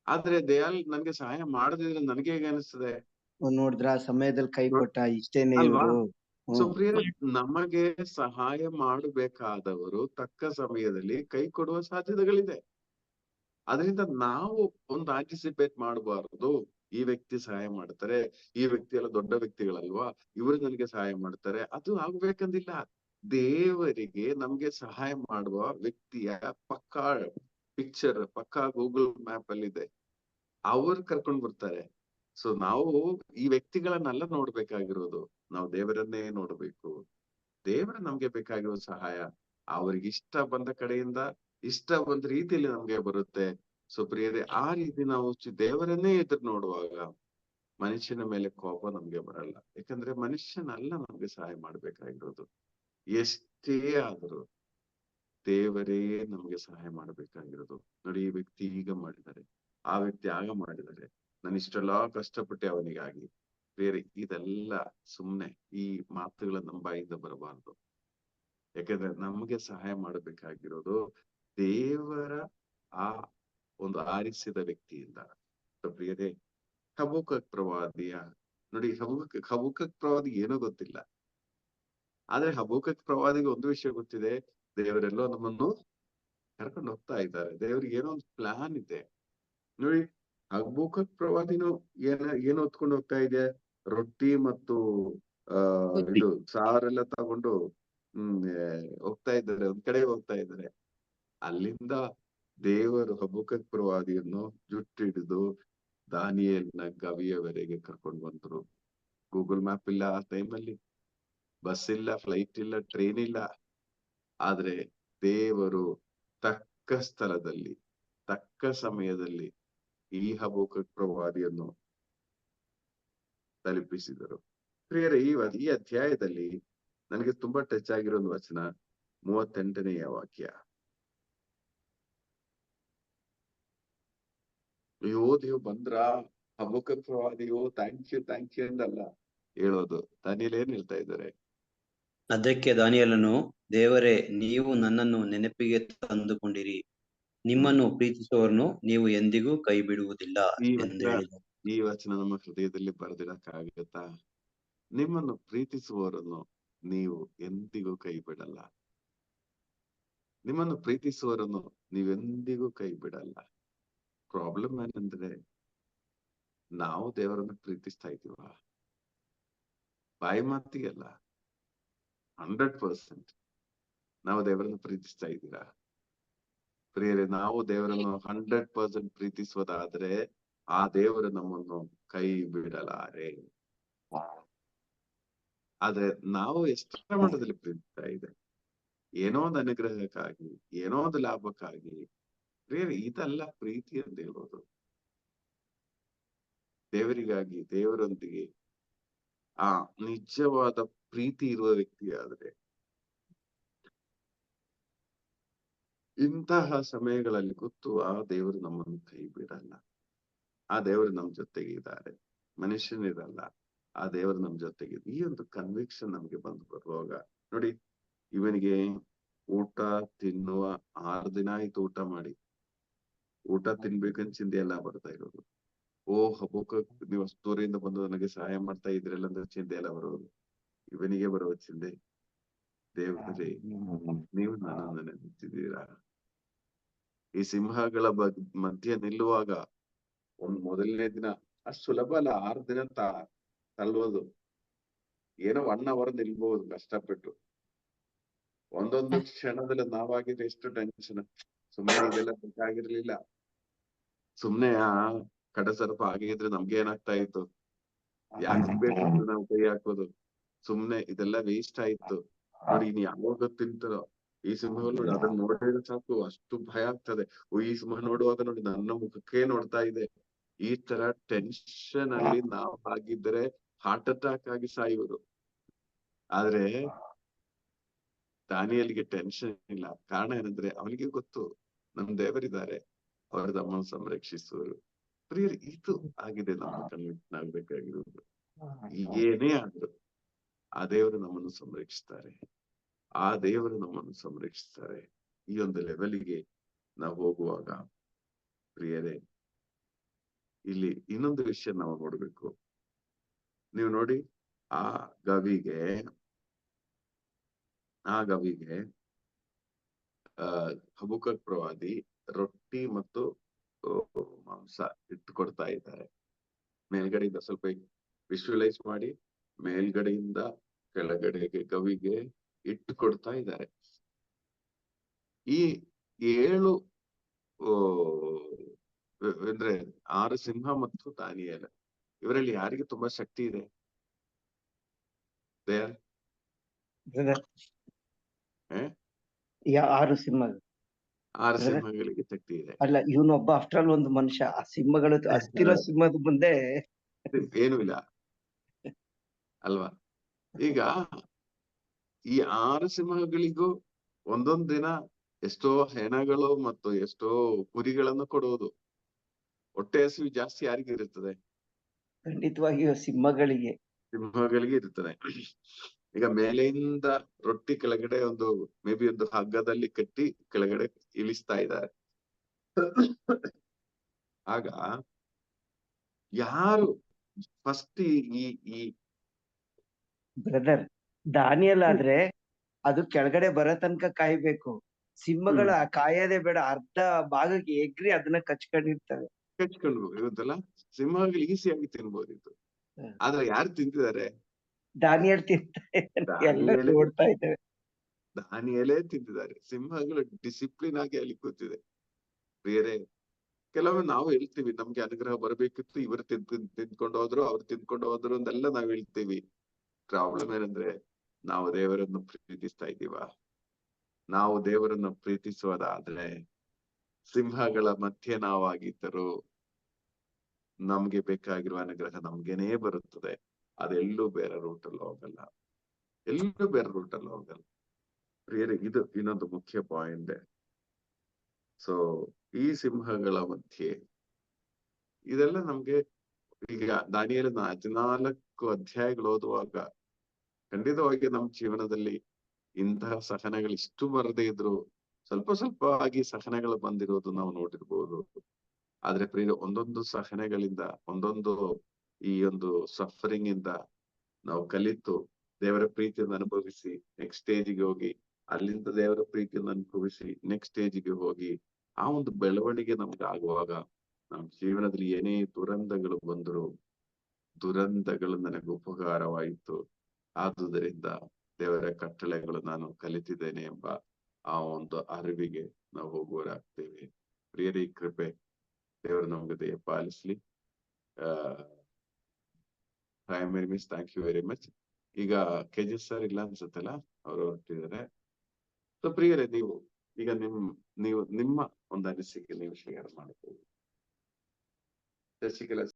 ಆದ್ರೆ ದಯಾಲ್ ನನ್ಗೆ ಸಹಾಯ ಮಾಡದಿದ್ರೆ ನನಗೆ ಹೇಗೆ ಅನಿಸ್ತದೆ? ನೋಡಿದ್ರ ಆ ಸಮಯದಲ್ಲಿ ಕೈ ನೋಡ್- ಕೊಟ್ಟ ಇಷ್ಟೇನೆ ಅಲ್ವಾ? ಇವ್ರು. ಸೊ ಹ್ಮ್. ಪ್ರಿಯರೇ, ನಮಗೆ ಸಹಾಯ ಮಾಡಬೇಕಾದವರು ತಕ್ಕ ಸಮಯದಲ್ಲಿ ಕೈ ಕೊಡುವ ಸಾಧ್ಯತೆಗಳಿದೆ. ಅದರಿಂದ ನಾವು ಒಂದು ಆಂಟಿಸಿಪೇಟ್ ಮಾಡಬಾರದು. ಈ ವ್ಯಕ್ತಿ ಸಹಾಯ ಮಾಡ್ತಾರೆ, ಈ ವ್ಯಕ್ತಿ ಎಲ್ಲ ದೊಡ್ಡ ವ್ಯಕ್ತಿಗಳಲ್ವಾ, ಇವರು ನನಗೆ ಸಹಾಯ ಮಾಡ್ತಾರೆ, ಅದು ಆಗ್ಬೇಕಂದಿಲ್ಲ. ದೇವರಿಗೆ ನಮ್ಗೆ ಸಹಾಯ ಮಾಡುವ ವ್ಯಕ್ತಿಯ ಪಕ್ಕಾ ಪಿಕ್ಚರ್, ಪಕ್ಕಾ ಗೂಗಲ್ ಮ್ಯಾಪ್ ಅಲ್ಲಿ ಇದೆ. ಅವ್ರು ಕರ್ಕೊಂಡ್ ಬರ್ತಾರೆ. ಸೊ ನಾವು ಈ ವ್ಯಕ್ತಿಗಳನ್ನೆಲ್ಲ ನೋಡ್ಬೇಕಾಗಿರೋದು, ನಾವು ದೇವರನ್ನೇ ನೋಡ್ಬೇಕು. ದೇವರ ನಮ್ಗೆ ಬೇಕಾಗಿರೋ ಸಹಾಯ ಅವ್ರಿಗೆ ಇಷ್ಟ ಬಂದ ಕಡೆಯಿಂದ, ಇಷ್ಟ ಬಂದ ರೀತಿಯಲ್ಲಿ ನಮ್ಗೆ ಬರುತ್ತೆ. ಸೊ ಪ್ರಿಯರೇ, ಆ ರೀತಿ ನಾವು ದೇವರನ್ನೇ ಎದುರು ನೋಡುವಾಗ ಮನುಷ್ಯನ ಮೇಲೆ ಕೋಪ ನಮ್ಗೆ ಬರಲ್ಲ. ಯಾಕಂದ್ರೆ ಮನುಷ್ಯನಲ್ಲ ನಮ್ಗೆ ಸಹಾಯ ಮಾಡ್ಬೇಕಾಗಿರೋದು. ಎಷ್ಟೇ ಆದರೂ ದೇವರೇ ನಮ್ಗೆ ಸಹಾಯ ಮಾಡ್ಬೇಕಾಗಿರೋದು. ನೋಡಿ, ಈ ವ್ಯಕ್ತಿ ಈಗ ಮಾಡಿದ್ದಾರೆ, ಆ ವ್ಯಕ್ತಿ ಆಗ ಮಾಡಿದ್ದಾರೆ, ನಾನು ಇಷ್ಟೆಲ್ಲಾ ಕಷ್ಟಪಟ್ಟೆ ಅವನಿಗಾಗಿ. ಬೇರೆ ಇದೆಲ್ಲ ಸುಮ್ನೆ ಈ ಮಾತುಗಳ ನಮ್ಮ ಬಾಯಿಂದ ಬರಬಾರ್ದು. ಯಾಕಂದ್ರೆ ನಮ್ಗೆ ಸಹಾಯ ಮಾಡಬೇಕಾಗಿರೋದು ದೇವರ ಆ ಒಂದು ಆರಿಸಿದ ವ್ಯಕ್ತಿಯಿಂದ. ಪ್ರಿಯರೇ, ಹಬೂಕಕ್ ಪ್ರವಾದಿಯ ನೋಡಿ, ಹಬೂಕಕ್ ಪ್ರವಾದಿ ಏನೋ ಗೊತ್ತಿಲ್ಲ. ಆದ್ರೆ ಹಬೂಕಕ್ ಪ್ರವಾದಿಗೆ ಒಂದು ವಿಷಯ ಗೊತ್ತಿದೆ, ದೇವರೆಲ್ಲೋ ನಮ್ಮನ್ನು ಕರ್ಕೊಂಡು ಹೋಗ್ತಾ ಇದ್ದಾರೆ, ದೇವ್ರಿಗೆ ಏನೋ ಒಂದು ಪ್ಲಾನ್ ಇದೆ. ನೋಡಿ, ಹಬೂಕಕ್ ಪ್ರವಾದಿನೂ ಏನು ಹೊತ್ಕೊಂಡು ಹೋಗ್ತಾ ಇದೆ, ರೊಟ್ಟಿ ಮತ್ತು ಇದು ಸಾರೆಲ್ಲ ತಗೊಂಡು ಹೋಗ್ತಾ ಇದ್ದಾರೆ, ಒಂದ್ ಕಡೆ ಹೋಗ್ತಾ ಇದ್ದಾರೆ. ಅಲ್ಲಿಂದ ದೇವರು ಹಬೂಕಕ್ ಪ್ರವಾದಿಯನ್ನು ಜುಟ್ಟಿಡಿದು ದಾನಿಯೇಲನ ಗವಿಯವರೆಗೆ ಕರ್ಕೊಂಡು ಬಂದ್ರು. ಗೂಗಲ್ ಮ್ಯಾಪ್ ಇಲ್ಲ ಆ ಟೈಮಲ್ಲಿ, ಬಸ್ ಇಲ್ಲ, ಫ್ಲೈಟ್ ಇಲ್ಲ, ಟ್ರೈನ್ ಇಲ್ಲ. ಆದ್ರೆ ದೇವರು ತಕ್ಕ ಸ್ಥಳದಲ್ಲಿ, ತಕ್ಕ ಸಮಯದಲ್ಲಿ ಈ ಹಬೂಕಕ್ ಪ್ರವಾದಿಯನ್ನು ತಲುಪಿಸಿದರು. ಪ್ರಿಯರೇ, ಈ ಅಧ್ಯಾಯದಲ್ಲಿ ನನಗೆ ತುಂಬಾ ಟಚ್ ಆಗಿರೋ ಒಂದು ವಚನ 38ನೆಯ ವಾಕ್ಯ. ಅಯ್ಯೋ, ನೀವು ಬಂದ್ರ, ಹಬೂಕಕ್ ಪ್ರವಾದಿಯೋ ಥ್ಯಾಂಕ್ ಯು ಎಂದಲ್ಲ ಹೇಳೋದು. ದಾನಿಯೇಲ್ ಏನ್ ಹೇಳ್ತಾ ಇದ್ದಾರೆ? ಅದಕ್ಕೆ ದಾನಿಯೇಲನು, ದೇವರೇ, ನೀವು ನನ್ನನ್ನು ನೆನಪಿಗೆ ತಂದುಕೊಂಡಿರಿ, ನಿಮ್ಮನ್ನು ಪ್ರೀತಿಸುವವರನ್ನು ನೀವು ಎಂದಿಗೂ ಕೈ ಬಿಡುವುದಿಲ್ಲ ಎಂದು ಹೇಳಿದರು. ಈ ವಚನ ನಮ್ಮ ಹೃದಯದಲ್ಲಿ ಬರೆದಿಡಕ್ಕಾಗತ್ತಾ? ನಿಮ್ಮನ್ನು ಪ್ರೀತಿಸುವವರನ್ನು ನೀವು ಎಂದಿಗೂ ಕೈ ಬಿಡಲ್ಲ. ನಿಮ್ಮನ್ನು ಪ್ರೀತಿಸುವವರನ್ನು ನೀವೆಂದಿಗೂ ಕೈ ಬಿಡಲ್ಲ. ಪ್ರಾಬ್ಲಮ್ ಏನಂದ್ರೆ, ನಾವು ದೇವರನ್ನು ಪ್ರೀತಿಸ್ತಾ ಇದೀವ? ಬಾಯಿ ಮಾತಿಗೆಲ್ಲ 100% ನಾವು ದೇವರನ್ನು ಪ್ರೀತಿಸ್ತಾ ಇದ್ದೀರಾ? ಪ್ರಿಯರೇ, ನಾವು ದೇವರನ್ನು 100% ಪ್ರೀತಿಸುವುದಾದ್ರೆ ಆ ದೇವರು ನಮ್ಮನ್ನು ಕೈ ಬಿಡಲಾರೆ. ಆದ್ರೆ ನಾವು ಎಷ್ಟರ ಮಟ್ಟದಲ್ಲಿ ಪ್ರೀತಿಸ್ತಾ ಇದೆ, ಏನೋ ಒಂದು ಅನುಗ್ರಹಕ್ಕಾಗಿ, ಏನೋ ಒಂದು ಲಾಭಕ್ಕಾಗಿ. ಪ್ರಿಯರೇ, ಇದೆಲ್ಲ ಪ್ರೀತಿ ಅಂತ ಹೇಳೋದು. ದೇವರಿಗಾಗಿ, ದೇವರೊಂದಿಗೆ ಆ ನಿಜವಾದ ಪ್ರೀತಿ ಇರುವ ವ್ಯಕ್ತಿ ಆದ್ರೆ ಇಂತಹ ಸಮಯಗಳಲ್ಲಿ ಗೊತ್ತು ಆ ದೇವರು ನಮ್ಮನ್ನು ಕೈ ಬಿಡಲ್ಲ. ಆ ದೇವರು ನಮ್ ಜೊತೆಗೆ ಇದ್ದಾರೆ, ಮನುಷ್ಯನಿರಲ್ಲ, ಆ ದೇವರು ನಮ್ ಜೊತೆಗೆ. ಈ ಒಂದು ಕನ್ವಿಕ್ಷನ್ ನಮ್ಗೆ ಬರುವಾಗ ನೋಡಿ, ಇವನಿಗೆ ಊಟ ತಿನ್ನುವ 6 ದಿನ ಆಯ್ತು ಊಟ ಮಾಡಿ, ಊಟ ತಿನ್ಬೇಕಂತ ಚಿಂತೆ ಎಲ್ಲ ಬರ್ತಾ ಇರೋದು. ಓ ಹಬೂಕಕ್, ನೀವು ಅಷ್ಟು ದೂರದಿಂದ ಬಂದು ನನಗೆ ಸಹಾಯ ಮಾಡ್ತಾ ಇದ್ರಲ್ಲ ಅಂದ್ರೆ ಚಿಂತೆ ಎಲ್ಲ ಬರೋದು. ಇವನಿಗೆ ಬರುವ ಚಿಂತೆ, ದೇವರೇ, ನೀವು ನನ್ನನ್ನು ನೆನೆಸಿದ್ದೀರಾ? ಈ ಸಿಂಹಗಳ ಮಧ್ಯೆ ನಿಲ್ಲುವಾಗ ಒಂದು ಮೊದಲನೇ ದಿನ ಅಷ್ಟು ಸುಲಭ ಅಲ್ಲ. 6 ದಿನ ತಳ್ಳುವುದು ಏನೋ 1 hour ನಿಲ್ಬಹುದು ಕಷ್ಟಪಟ್ಟು. ಒಂದೊಂದು ಕ್ಷಣದಲ್ಲಿ ನಾವಾಗಿದ್ರೆ ಎಷ್ಟು ಟೆನ್ಷನ್. ಸುಮ್ನೆ ಇದೆಲ್ಲ ಬೇಕಾಗಿರ್ಲಿಲ್ಲ. ಸುಮ್ನೆ ಆ ಕಡಸರ್ಪ ಆಗಿದ್ರೆ ನಮ್ಗೆ ಏನಾಗ್ತಾ ಇತ್ತು? ಯಾಕೆ ಬೇಕಿತ್ತು ನಾವು ಕೈ ಹಾಕೋದು? ಸುಮ್ನೆ ಇದೆಲ್ಲ ವೇಸ್ಟ್ ಆಯ್ತು. ನೋಡಿ, ಇನ್ ಯಾವಾಗ ತಿಂತಾರೋ ಈ ಸಿಂಹಗಳು. ನೋಡಿ, ಅದನ್ನ ನೋಡಿದ್ರೆ ಸಾಕು ಅಷ್ಟು ಭಯ ಆಗ್ತದೆ. ಈ ಸಿಂಹ ನೋಡುವಾಗ ನೋಡಿ ನನ್ನ ಮುಖಕ್ಕೆ ನೋಡ್ತಾ ಇದೆ. ಈ ತರ ಟೆನ್ಷನ್ ಅಲ್ಲಿ ನಾವು ಆಗಿದ್ರೆ ಹಾರ್ಟ್ ಅಟ್ಯಾಕ್ ಆಗಿ ಸಾಯುವುದು. ಆದ್ರೆ ದಾನಿಯೇಲನಿಗೆ ಟೆನ್ಷನ್ ಇಲ್ಲ. ಕಾರಣ ಏನಂದ್ರೆ ಅವನಿಗೆ ಗೊತ್ತು, ನಮ್ ದೇವರಿದ್ದಾರೆ, ಅವರು ನಮ್ಮನ್ನು ಸಂರಕ್ಷಿಸುವರು. ಪ್ರಿಯರೇ, ಇದು ಆಗಿದೆ ನಮ್ಮ ಕನ್ವಿಕ್ಷನ್ ಆಗ್ಬೇಕಾಗಿರೋದು. ಏನೇ ಆದ್ರು ಆ ದೇವರು ನಮ್ಮನ್ನು ಸಂರಕ್ಷಿಸ್ತಾರೆ, ಆ ದೇವರು ನಮ್ಮನ್ನು ಸಂರಕ್ಷಿಸ್ತಾರೆ. ಈ ಒಂದು ಲೆವೆಲ್ಗೆ ನಾವು ಹೋಗುವಾಗ ಪ್ರಿಯರೇ, ಇಲ್ಲಿ ಇನ್ನೊಂದು ವಿಷಯ ನಾವು ನೋಡ್ಬೇಕು. ನೀವು ನೋಡಿ, ಆ ಗವಿಗೆ ಹಬುಕಕ್ ಪ್ರವಾದಿ ರೊಟ್ಟಿ ಮತ್ತು ಮಾಂಸ ಇಟ್ಟು ಕೊಡ್ತಾ ಇದ್ದಾರೆ. ಮೇಲ್ಗಡೆಯಿಂದ ಸ್ವಲ್ಪ ವಿಶ್ವಲೈಸ್ ಮಾಡಿ, ಮೇಲ್ಗಡೆಯಿಂದ ಕೆಳಗಡೆಗೆ ಗವಿಗೆ ಇಟ್ಟು ಕೊಡ್ತಾ ಇದ್ದಾರೆ. ಈ 7 ಅಂದ್ರೆ 6 ಸಿಂಹ ಮತ್ತು ದಾನಿಯೇಲ, ಇವರಲ್ಲಿ ಯಾರಿಗೆ ತುಂಬಾ ಶಕ್ತಿ ಇದೆ? ದಯಾಲ್? ಬ್ರದರ್, ಹ? 6 ಸಿಂಹಗಳು 6 ಸಿಂಹಗಳಿಗೆ ಶಕ್ತಿ ಇದೆ. ಅಲ್ಲ, ಇವನೊಬ್ಬ ಆಫ್ಟರ್ ಆಲ್ ಒಂದು ಮನುಷ್ಯ. ಆ ಸಿಂಹಗಳು ಅಸ್ಥಿರ ಸಿಂಹದ ಮುಂದೆ ಏನೂ ಇಲ್ಲ ಅಲ್ವಾ? ಈಗ ಈ 6 ಸಿಂಹಗಳಿಗೂ ಒಂದೊಂದ್ ದಿನ ಎಷ್ಟೋ ಹೆಣಗಳು ಮತ್ತು ಎಷ್ಟೋ ಕುರಿಗಳನ್ನು ಕೊಡುವುದು. ಹೊಟ್ಟೆ ಹಸಿವು ಜಾಸ್ತಿ ಯಾರಿಗೆ ಇರುತ್ತದೆ? ಖಂಡಿತವಾಗಿಯೂ ಸಿಂಹಗಳಿಗೆ ಇರುತ್ತದೆ. ಈಗ ಮೇಲೆಯಿಂದ ರೊಟ್ಟಿ ಕೆಳಗಡೆ ಮೇ ಬಿ ಒಂದು ಹಗ್ಗದಲ್ಲಿ ಕಟ್ಟಿ ಕೆಳಗಡೆ ಇಳಿಸ್ತಾ ಇದ್ದಾರೆ. ಆಗ ಯಾರು ಫಸ್ಟ್ ಈ ಬ್ರದರ್, ದಾನಿಯಲ್ ಆದ್ರೆ ಅದು ಕೆಳಗಡೆ ಬರೋ ತನಕ ಕಾಯ್ಬೇಕು. ಸಿಂಹಗಳು ಕಾಯೋದೇ ಬೇಡ, ಅರ್ಧ ಭಾಗಕ್ಕೆ ಎಗ್ರಿ ಅದನ್ನ ಕಚ್ಕೊಂಡಿರ್ತವೆ. ಕಚ್ಕೊಂಡು ಇರುತ್ತಲ್ಲ, ಸಿಂಹಗಳು ಈಸಿಯಾಗಿ ತಿನ್ಬೋದಿತ್ತು. ಆದ್ರೆ ಯಾರು ತಿಂತಿದ್ದಾರೆ? ದಾನಿಯಲ್ ತಿಂತ ಎಲ್ಲ ನೋಡ್ತಾ ಇದ್ದೇವೆ. ದಾನಿಯೇಲೇ ತಿಂತಿದ್ದಾರೆ. ಸಿಂಹಗಳು ಡಿಸಿಪ್ಲಿನ್ ಆಗಿ ಅಲ್ಲಿ ಕೂತಿದೆ. ಬೇರೆ ಕೆಲವೊಮ್ಮೆ ನಾವು ಹೇಳ್ತೀವಿ, ನಮ್ಗೆ ಅನುಗ್ರಹ ಬರಬೇಕಿತ್ತು, ಇವರು ತಿಂದ್ಕೊಂಡು ಹೋದ್ರು, ಅವ್ರು ತಿಂದ್ಕೊಂಡು ಹೋದ್ರು ಅಂತೆಲ್ಲ ನಾವ್ ಹೇಳ್ತೀವಿ. ಪ್ರಾಬ್ಲಮ್ ಏನಂದ್ರೆ, ನಾವು ದೇವರನ್ನು ಪ್ರೀತಿಸ್ತಾ ಇದ್ದೀವ? ನಾವು ದೇವರನ್ನು ಪ್ರೀತಿಸುವುದಾದ್ರೆ ಸಿಂಹಗಳ ಮಧ್ಯೆ ನಾವಾಗಿದ್ದರು ನಮ್ಗೆ ಬೇಕಾಗಿರುವ ಅನುಗ್ರಹ ನಮ್ಗೇನೇ ಬರುತ್ತದೆ. ಅದೆಲ್ಲೂ ಬೇರೆ ರೂಟಲ್ಲಿ ಹೋಗಲ್ಲ, ಎಲ್ಲೂ ಬೇರೆ ರೂಟಲ್ಲಿ ಹೋಗಲ್ಲ. ಪ್ರಿಯರೇ, ಇದು ಇನ್ನೊಂದು ಮುಖ್ಯ ಪಾಯಿಂಟ್. ಸೊ ಈ ಸಿಂಹಗಳ ಮಧ್ಯೆ ಇದೆಲ್ಲ ನಮ್ಗೆ ಈಗ ದಾನಿಯೇಲನ 14 ಅಧ್ಯಾಯಗಳು ಓದುವಾಗ ಖಂಡಿತವಾಗಿ ನಮ್ಮ ಜೀವನದಲ್ಲಿ ಇಂತಹ ಸಹನೆಗಳು ಇಷ್ಟು ಬರದೇ ಇದ್ರು ಸ್ವಲ್ಪ ಸ್ವಲ್ಪ ಆಗಿ ಸಹನೆಗಳು ಬಂದಿರೋದು ನಾವು ನೋಡಿರ್ಬೋದು. ಆದ್ರೆ ಪ್ರಿಯ, ಒಂದೊಂದು ಸಹನೆಗಳಿಂದ, ಒಂದೊಂದು ಈ ಒಂದು ಸಫರಿಂಗ್ ಇಂದ ನಾವು ಕಲಿತು ದೇವರ ಪ್ರೀತಿಯನ್ನು ಅನುಭವಿಸಿ ನೆಕ್ಸ್ಟ್ ಸ್ಟೇಜಿಗೆ ಹೋಗಿ, ಅಲ್ಲಿಂದ ದೇವರ ಪ್ರೀತಿಯನ್ನು ಅನುಭವಿಸಿ ನೆಕ್ಸ್ಟ್ ಸ್ಟೇಜಿಗೆ ಹೋಗಿ, ಆ ಒಂದು ಬೆಳವಣಿಗೆ ನಮ್ಗೆ ಆಗುವಾಗ ನಮ್ಮ ಜೀವನದಲ್ಲಿ ಏನೇ ದುರಂತಗಳು ಬಂದ್ರು, ದುರಂತಗಳು ನನಗೆ ಉಪಕಾರವಾಯಿತು, ಆದುದರಿಂದ ದೇವರ ಕಟ್ಟಳೆಗಳು ನಾನು ಕಲಿತಿದ್ದೇನೆ ಎಂಬ ಆ ಒಂದು ಅರಿವಿಗೆ ನಾವು ಹೋಗುವರಾಗ್ತೇವೆ. ಪ್ರಿಯರೇ, ಕೃಪೆ ದೇವರು ನಮ್ಗೆ ದಯ ಪಾಲಿಸ್ಲಿ. Miss, thank you very much. ಈಗ ಕೆಜಿ ಸರ್ ಇಲ್ಲ ಅನ್ಸುತ್ತಲ್ಲ, ಅವರು ಹೊರಟಿದ್ದಾರೆ. ಸೊ ಪ್ರಿಯರೇ, ಈಗ ನಿಮ್ಮ ಒಂದು ಅನಿಸಿಕೆ ನೀವು ಶೇರ್ ಮಾಡಬಹುದು. ಶಶಿಕಲಾ